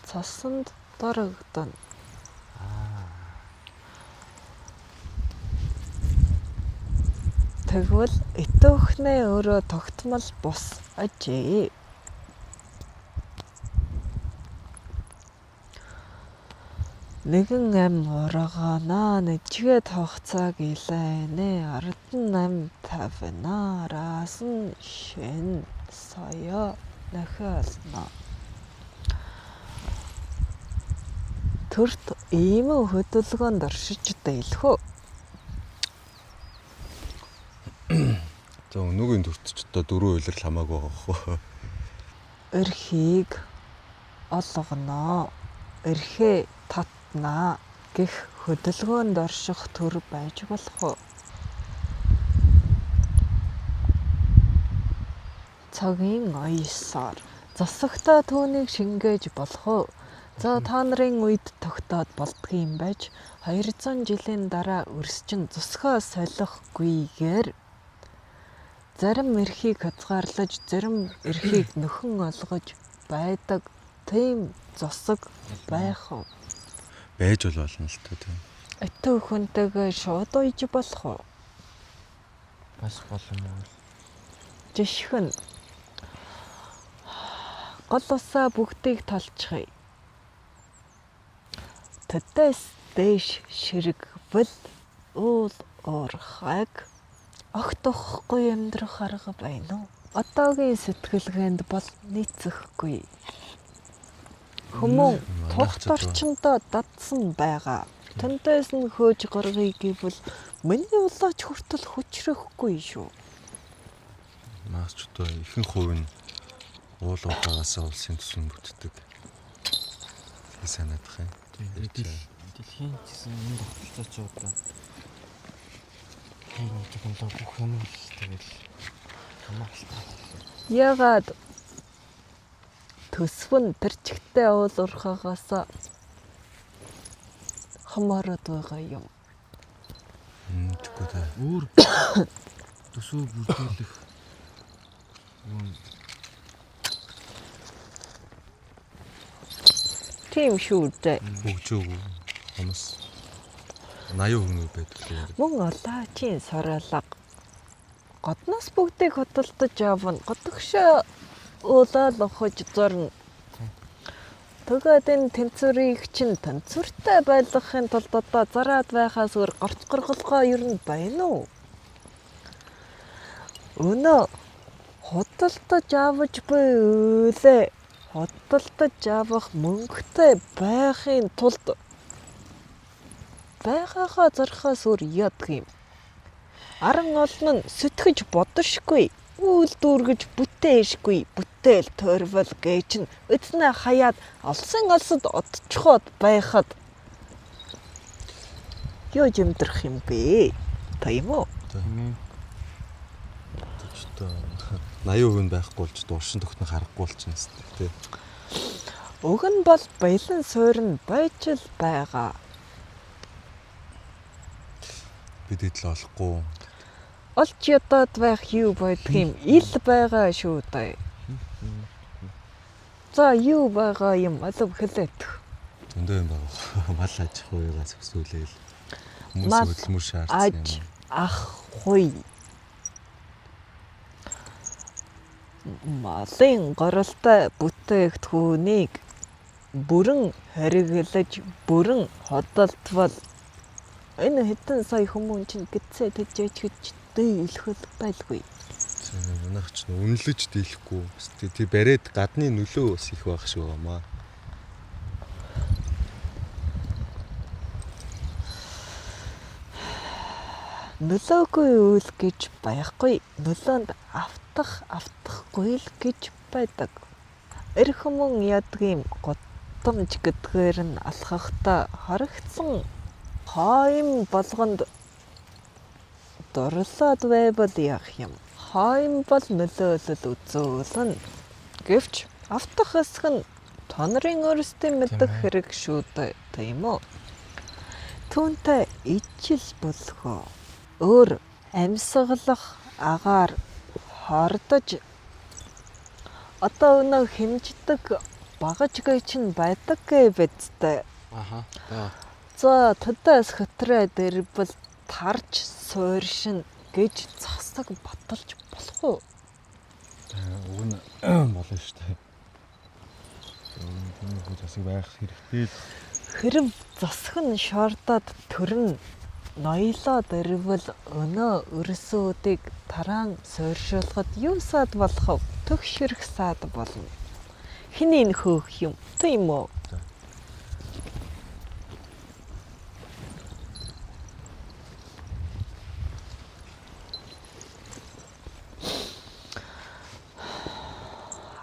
цасанд дорогдоно. Тэгвэл итөхнээ өөрөө тогтмол бус ажээ. Нэгэн ам ургаанаа нэжгээ тогцааг илэнэ ардэн ам тавнараас нь шин соёо нөхөлнө. Төрт ийм хөдөлгөөнд оршиж дэлхөө. За өнөөгийн төрт ч одоо дөрөв үйлрэл хамаагүй байгаа хөө. Эрхийг олгоно. Эрхээ татнаа гэх хөдөлгөөнд орших төр байж болох уу? Цагийн оёсоор засагтаа түүнийг шингээж болох уу? За та нарын үед тогтоод болдгийм байж 200 жилийн дараа өрсчин зусгаа солихгүйгээр зарим эрхийг хязгаарлаж, зарим эрхийг нөхөн олгож байдаг тийм зосог байх уу? Байж бол болно л тоо тийм. Өтөө хүнтэйгээ шууд уйж болох уу? Бас болом уу? Жишг нь гол усаа бүгдийг толчихъя. Тэдэс дэш ширэгвэл уул уурхайг огт уухгүй амьдрах арга байна уу? Одоогийн сэтгэлгээнд бол нийцэхгүй. Хүмүүн тухт орчиндөө дадсан байгаа. Тэндээс нь хөөж гаргая гэвэл миний улаач хүртэл хүчрэхгүй шүү. Наас ч одоо ихэнх хувь нь уул уурхаагаас улсын төсөв бүтдэг. Тэгээ санаадах юм. Дэлхийн гэсэн энэ тогтолцооч одоо ийм технологи бүх юм л тэгэл хамаалтай. Ягаад төсөв нь тэр чигтээ уул уурхаагаас хамаарад байгаа юм. Тэггүй дээ. Өөр төсөө бүрдүүлэх юм. Тийм шүү дээ. Хөгжөөгүй хүмүүс 80% нь байдаг л. Мөн олаачийн соролго годноос бүгдийг хөдөлтөж явна. Годогшоо уулаад ухаж зорно. Тэгээд энэ тэнцвэрийг чинь тэнцвэртэй байлгахын тулд одоо зараад байхаас өөр горц горголгоо ер нь байна уу? Өнөө хөдөлтөж авч буй үлээ хөдөлтөж авах мөнгөтэй байхын тулд байгаагаа зархаас өөр яадаг юм. Аран олон нь сэтгэж бодошгүй, үйл дүүргэж бүтээшгүй, бүтээл тойрвол гэж нь эзнээ хаяад олсон олсод одчиход байхад юу жимдрэх юм бэ? Тийм үү? Тийм. Одоо 80% нь байхгүй болж дууршин тогтнох харахгүй болчихно тий. Уг нь бол баялан суурь байж л байгаа. Бид идэл олохгүй. Олж ядаад байх юу байдгийм ил байгаа шүү дээ. За юу байгаа юм алив хэлээд. Зөндөө юм байгаа. Мал аж ахуйгаас өсвөлээл. Мал Хүмүүс хөдөлмөр шаардсан аж юм. ахуй. Малын горолтой бүтээгдэхүүнийг бүрэн хэрэглэж, бүрэн хөдөлтвол энэ хэдэн сая хүмүүс чинь гидсээ тэжээж дийлхэл байлгүй. Манайх ч үнэлж дийлэхгүй. Тий бариад гадны нөлөө бас их байх шүү гамаа. Нөлөөгүй үйл гэж байхгүй. Нөлөөнд автахгүй л гэж байдаг. Эр хүмүүн ядгийн гот тусламж гэдгээр нь алхахдаа харагдсан хойм болгонд дурлаад байвал яах юм? Хойм бол нөлөөлөл үзүүлнэ. Гэвч автах хэсэг нь тонорын өөрсдийн мэддэг хэрэг шүү дээ, тийм үү? Түүнтэй ижил болгоо. Өөр амьсгалах агаар хордож одоо өнөө хэмждэг багаж гэж нь байдаг гэвэцтэй. Аха. За тэдэс хөтрээ дэрбэл тарж сууршин гэж засаг баталж болох уу? Уг нь болно шүү дээ. Түүний засаг байх хэрэгтэй л. Хэрв засаг нь шордоод төрн ноёлоод ирвэл өнөө өрсүүдийг тараан сууршуулахад юу саад болох вэ? Төгшрөх саад болно. Хиний хөөх юм, тийм үү?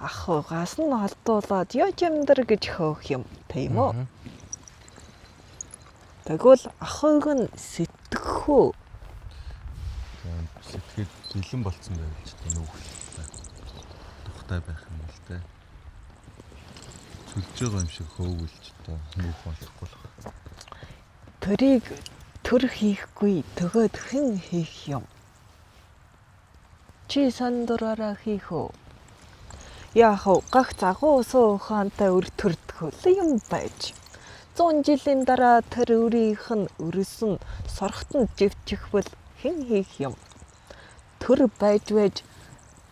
Ахугаас нь холдуулаад яаж амьдр гэж хөөх юм, тийм үү? Тэгвэл ахыг нь сэтгэх үү? Сэтгэхэд бэлэн болцсон байвал ч тийм нөхөлтэй. Тухтай байх юм л дээ. Сүлж байгаа юм шиг хөөгөлж одоо нөх болохгүй л. Тэрийг төр хийхгүй төгөөд хэн хийх юм? Чи сандураараа хийх үү? Яах вэ? Гах загуу усуу ухаантай өр төрдгөл юм байж. 100 жилийн дараа тэр өрийнх нь өрсөн сорхтон живчихвэл хэн хийх юм? Төр байж байж,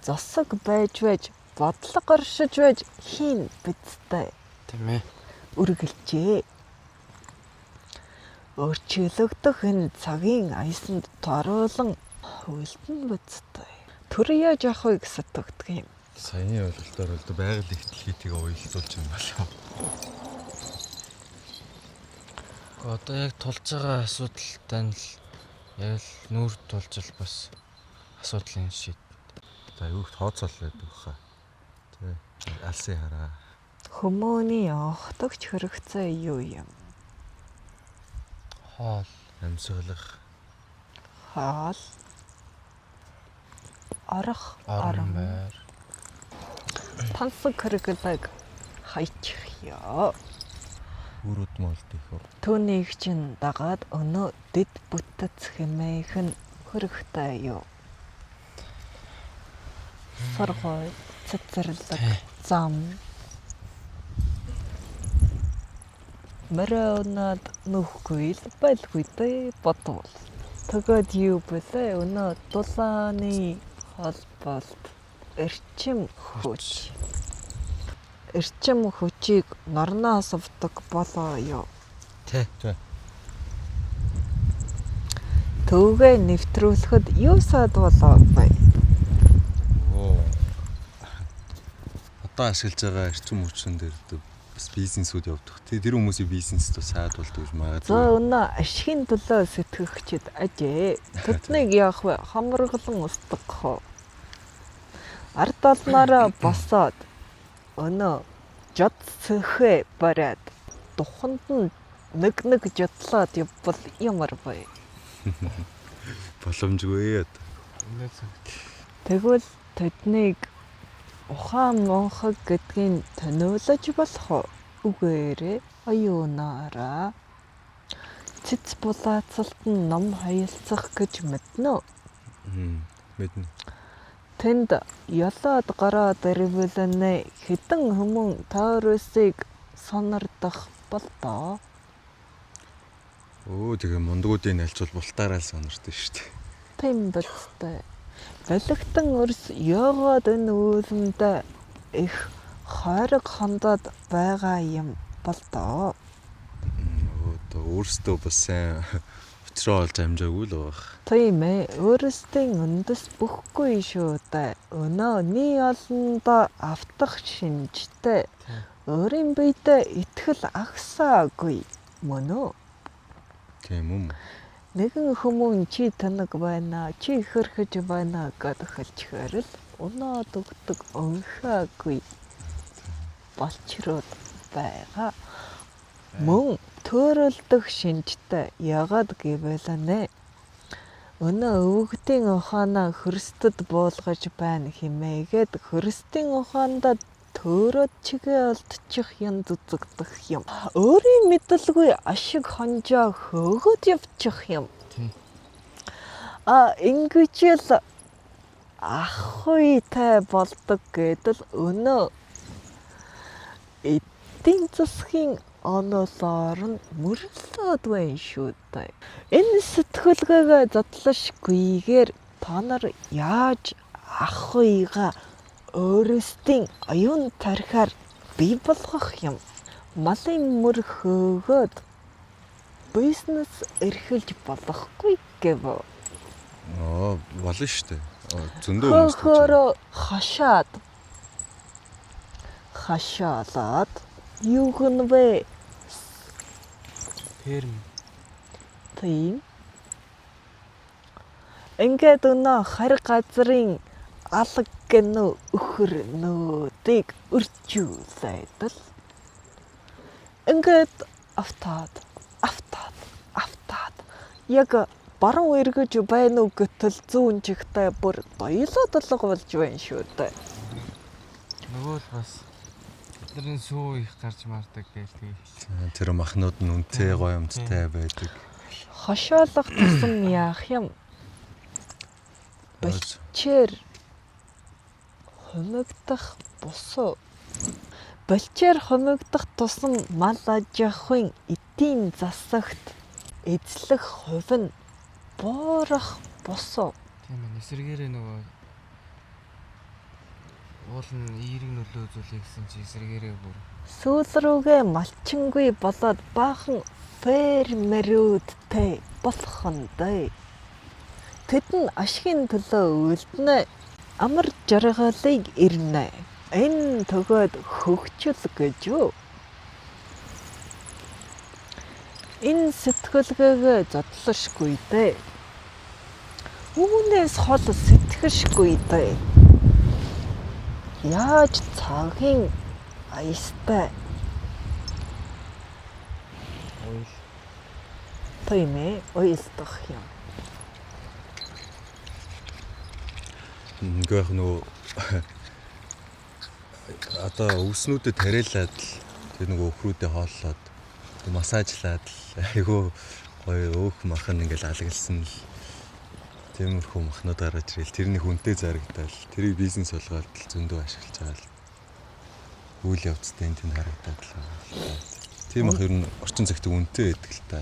засаг байж байж, бодлого оршиж байж хийн бидтэй. Тийм ээ. Үргэлжээ. Өөрчлөгдөх энэ цагийн аясанд торуулан хөвөлтөн бидтэй. Төр яаж явах вэ гэсэн төгтг юм. Саяны ойлголтоор бол байгаль ихтлхийтийг уялдуулж юм болов. Одоо яг тулж байгаа асуудалтай нь л яг л нүүр тулж л бас асуудлын шийд. За юу их тооцоолол байдаг хаа. Тэ алсын хараа. Хүмүүний огтогч хэрэгцээ юу юм? Хоол, Амьсгалах. Хаал. Орох, орон байр. Тансаг хэрэглэг хайчих ёо. Үрүүд молд их. Түүнийг чинь дагаад өнөө дэд бүтэц хэмээх нь хэрэгтэй юу? Саргой, цэцэрлэг, зам. Мөрөөнөд нүхгүй л байлгүй дээ бодвол. Тэгэд юу бэлээ өнөө дулааны холболт эрчим хүч. Эрчим хүчийг норноос авдаг болоо юу? Тэ. Төвгээ нэвтрүүлэхэд юу саад болоо бай? Одоо ашиглаж байгаа эрчим хүчин дээр бас бизнесүүд явдаг. Тэр хүмүүсийн бизнест бас саад болдог гэж магадгүй. За өнөө ашигын төлөө сэтгэгчид ажээ. Тэднийг яах вэ? Хамаргалан устгах хоо. Ард олнороо босоод өнөө жод цэхээ бариад туханд нь нэг жодлоод явбал ямар бай? Боломжгүй яа. Тэгвэл тэднийг ухаан монхог гэдгийг таниулж болох уу? Үгээрээ оюунаараа цэц булаацалт нь ном хаялцах гэж мэднэ үү? Мэднэ. Тэнд ёлоод гараад ирвэлнэ хэдэн хүмүүн тойросыг сонирдох бол доо. Тэгээ мундгуудын альчвал бултаараа л сонирдсон шүү дээ. Тийм бэлттэй. Балигтан өрс ёогоод энэ үүлэнд их хойрог хондоод байгаа юм бол доо. Өөрөөсөө бас сайн учраа олж амжаагүй л байх. Тийм ээ. Өөрөөсөө үндэс бүхгүй шүү дээ. Өнөө нэг олондоо автах шинжтэй. Өөрийн биедээ итгэл агсаагүй мөн үү? Тийм үү? Нэгэн хүмүүн чи танаг байна, чи ихэрхэж байна гэдэг хэлчихээр л унаад өгдөг өнхөөгүй болчроод байгаа. Мөн төөрөлдөх шинжтэй ягаад гэвэл нэ өнөө өвгдийн ухаанаа Христэд буулгаж байна хэмээгээд Христийн ухаандаа төөрөд чигээ олдчих юм зүцэгдэх юм. Өөрийн мэдлгүй ашиг хонжоо хөөгд явчих юм. Ингэж л ахуйтай болдог гэдэл өнөө эдийн засгийн оноосоор нь мөрлөөд байна шүү дээ. Энэ сэтгэлгээгээ задлашгүйгээр та нар яаж ахуйгаа өөрсдийн оюун тарихаар бий болгох юм? Малын мөр хөөгөөд бизнес эрхэлж болохгүй гэв. Болно шүү дээ. Зөндөө хүмүүс Хөөхөөрөө хашаалаад юу гэн вэ? Ферм. Тийм. Ингээд өнөө харь газрын алга гэнэ өхөрнүүдийг өрчүүлээд л ингээд автаад яг баруун эргэж байна уу гэтэл зүүн чигтээ бүр доёлоо долго болж байна шүү дээ. Нөгөө л бас бидний сүү их гарч мардаг гэлтэй. тэр махнууд нь үнэтэй гоёмжтай байдаг. Хошоолох тусам яах юм? Болчээр хумигдах босоо. Болчээр хумигдах тусам мал аж ахуйн эдийн засагт эзлэх хувь нь буурах босоо. Тийм ээ, эсрэгээрээ нөгөө уул нь эерэг нөлөө үзүүлэх гэсэн чи эсрэгээрээ бүр Сүүл рүүгээ малчингүй болоод баахан фермерүүдтэй болох нь дээ. Тэд нь ашигын төлөө үлднэ. Амар жаргалыг ирнэ. Энэ төгөөд хөгжил гэж юу? Энэ сэтгэлгээгээ задлашгүй дээ. Үүнээс хол сэтгэшгүй дээ. Яаж цагийн аястай ойл таймээ ойлдох юм. Ингээд нөгөө одоо өвснүүдэд тариалаад л тэр нөгөө өхрүүдээ хооллоод массажлаад л айгүй гоё өөх махан ингээл алаглсан л тиймэрхүү махнууд гараад ирэл тэрний хүнтэй зарагдал тэрийг бизнес болгоод л зөндөө ашиглаж байгаа л үйл явцтай энэ тэнд харагдаад л байгаа. Тийм ах ер нь орчин цагт үнэтэй байдаг л та.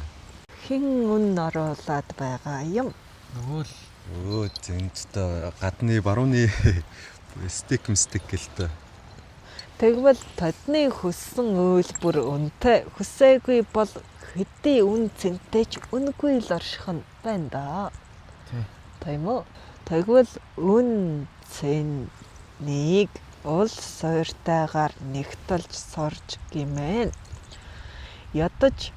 Хэн үн оруулаад байгаа юм? нөгөө л зэнцтэй гадны барууны стик гэлтэй. Тэгвэл тодны хүссэн үйлбэр үнэтэй, хүсээгүй бол хэдий үн цэнтэй ч үнгүй л орших нь байна да. Тийм үү? Тэгвэл үн цэнийг улс суурьтайгаар нэгтэлж сурж гимэн. Ядаж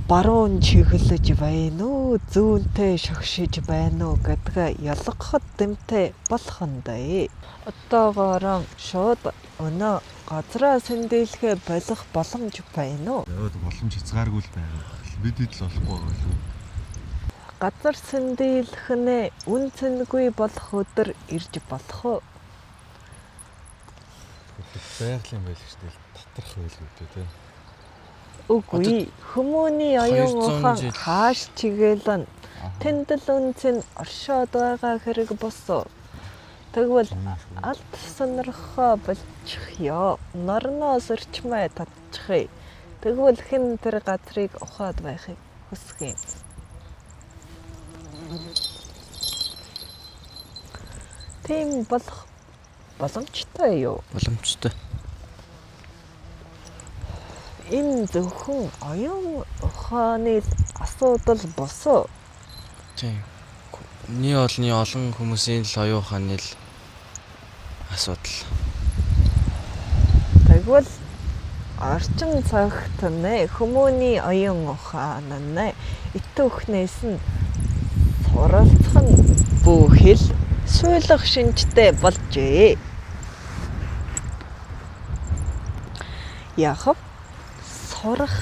баруун чиглэж байна уу, зүүнтэй шогшиж байна уу гэдгээ ялгахад дэмтэй болох нь дээ. Одоогоор шууд өнөө газраа сэндэлхэ болох боломж байна уу? Яваад боломж хязгааргүй л байгаа. Бид хэд л болохгүй байгаа юу? Газар сэндэлэх нэ үн цэнгүй болох өдөр ирж болох уу? Байгалийн байл гэж тэл доторх байл гэдэг тийм. Үгүй, хүмүүний оюун 200 ухаан жил. хааш чигэлэн тэндэл үнцэн оршоод байгаа хэрэг босоо. Тэгвэл алт сонирхоо болчих ёо. Норноос өрчмээ татчих. Тэгвэл хэн тэр газрыг ухаад байхыг хүсэх юм. Тийм болох боломжтой юу? боломжтой. Энэ зөвхөн оюун ухааны асуудал босоо. Тийм. Нэг олны олон хүмүүсийн л оюун ухааны л асуудал. Тэгвэл орчин цагт нэ хүмүүний оюун ухаан нэ итүүхнээс нь суралцах нь бүхэл суулгах шинжтэй болжээ. Яхав сурах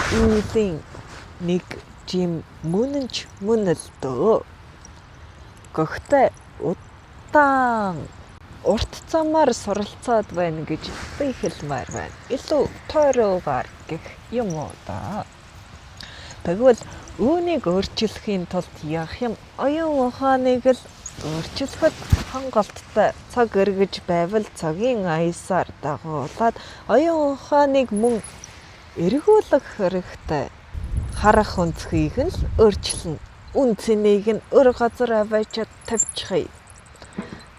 үеийн нэг жим мөнч мөн л дөө. Гэхдээ удаан урт замаар суралцаад байна гэж би хэлмээр байна. Илүү тойроогаар гэх юм уу да. Тэгвэл үүнийг өөрчлөхийн тулд яах юм? Оюун ухааныг л өөрчлөхөд хангалттай цаг эргэж байвал цагийн аясаар дагуулад оюун ухааныг мөн эргүүлэх хэрэгтэй. Харах өнцгийг нь л өөрчлөнө. Үн цэнийг нь өөр газар аваачаад тавьчихъя.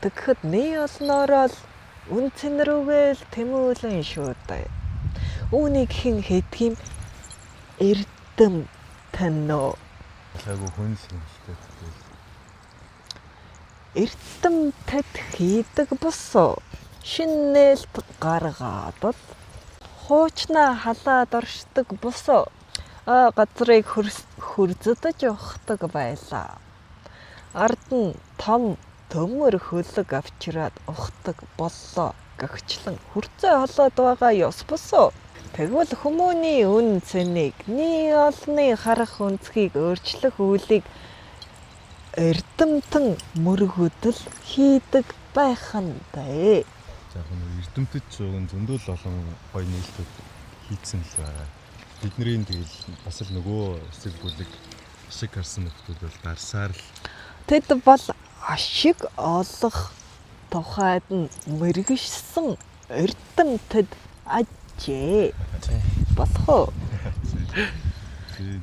Тэгэхэд нэг олноороо л үн цэн рүүгээ л тэмүүлэн шүү дээ. Үүнийг хэн хийдэг юм? Эрдэм тэнөө. Айгу хүнс юм шүү дээ. Эрдэм тэд хийдэг босоо шин нээлт гаргаад л хуучнаа халаад оршдог босоо газрыг хурцдаж явахдаг байлаа. Ард нь том төмөр хөлөг авчираад ухдаг боллоо. Гагчлан хүрцээ холоод байгаа ёс босоо. Тэгвэл хүмүүний үн цэнийг нэг олны харах өнцгийг өөрчлөх үйлийг эрдэмтэн мөргөдөл хийдэг байх нь дээ. За нэг эрдэмтэд зүүн зөндөл олон гоё нээлтүүд хийцэн л байгаа. Бидний тэгэл бас л нөгөө эсрэг бүлэг шиг харсан нөхдүүд бол дарсаар л Тэд бол ашиг олох тухайд нь мэрэгшсэн эрдэмтэд ажээ. Болох уу?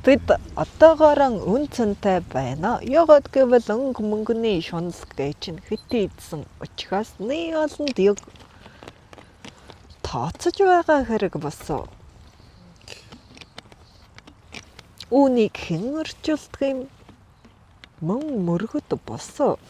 Бид одоогоор үн цэнтэй байна. Ягаад гэвэл өнгө мөнгөний шунал гэж нь хитээдсэн учраас нэг олонд яг тооцож байгаа хэрэг босоо. Үүнийг хэн өрчилдөг юм? Мөн мөргөд босоо.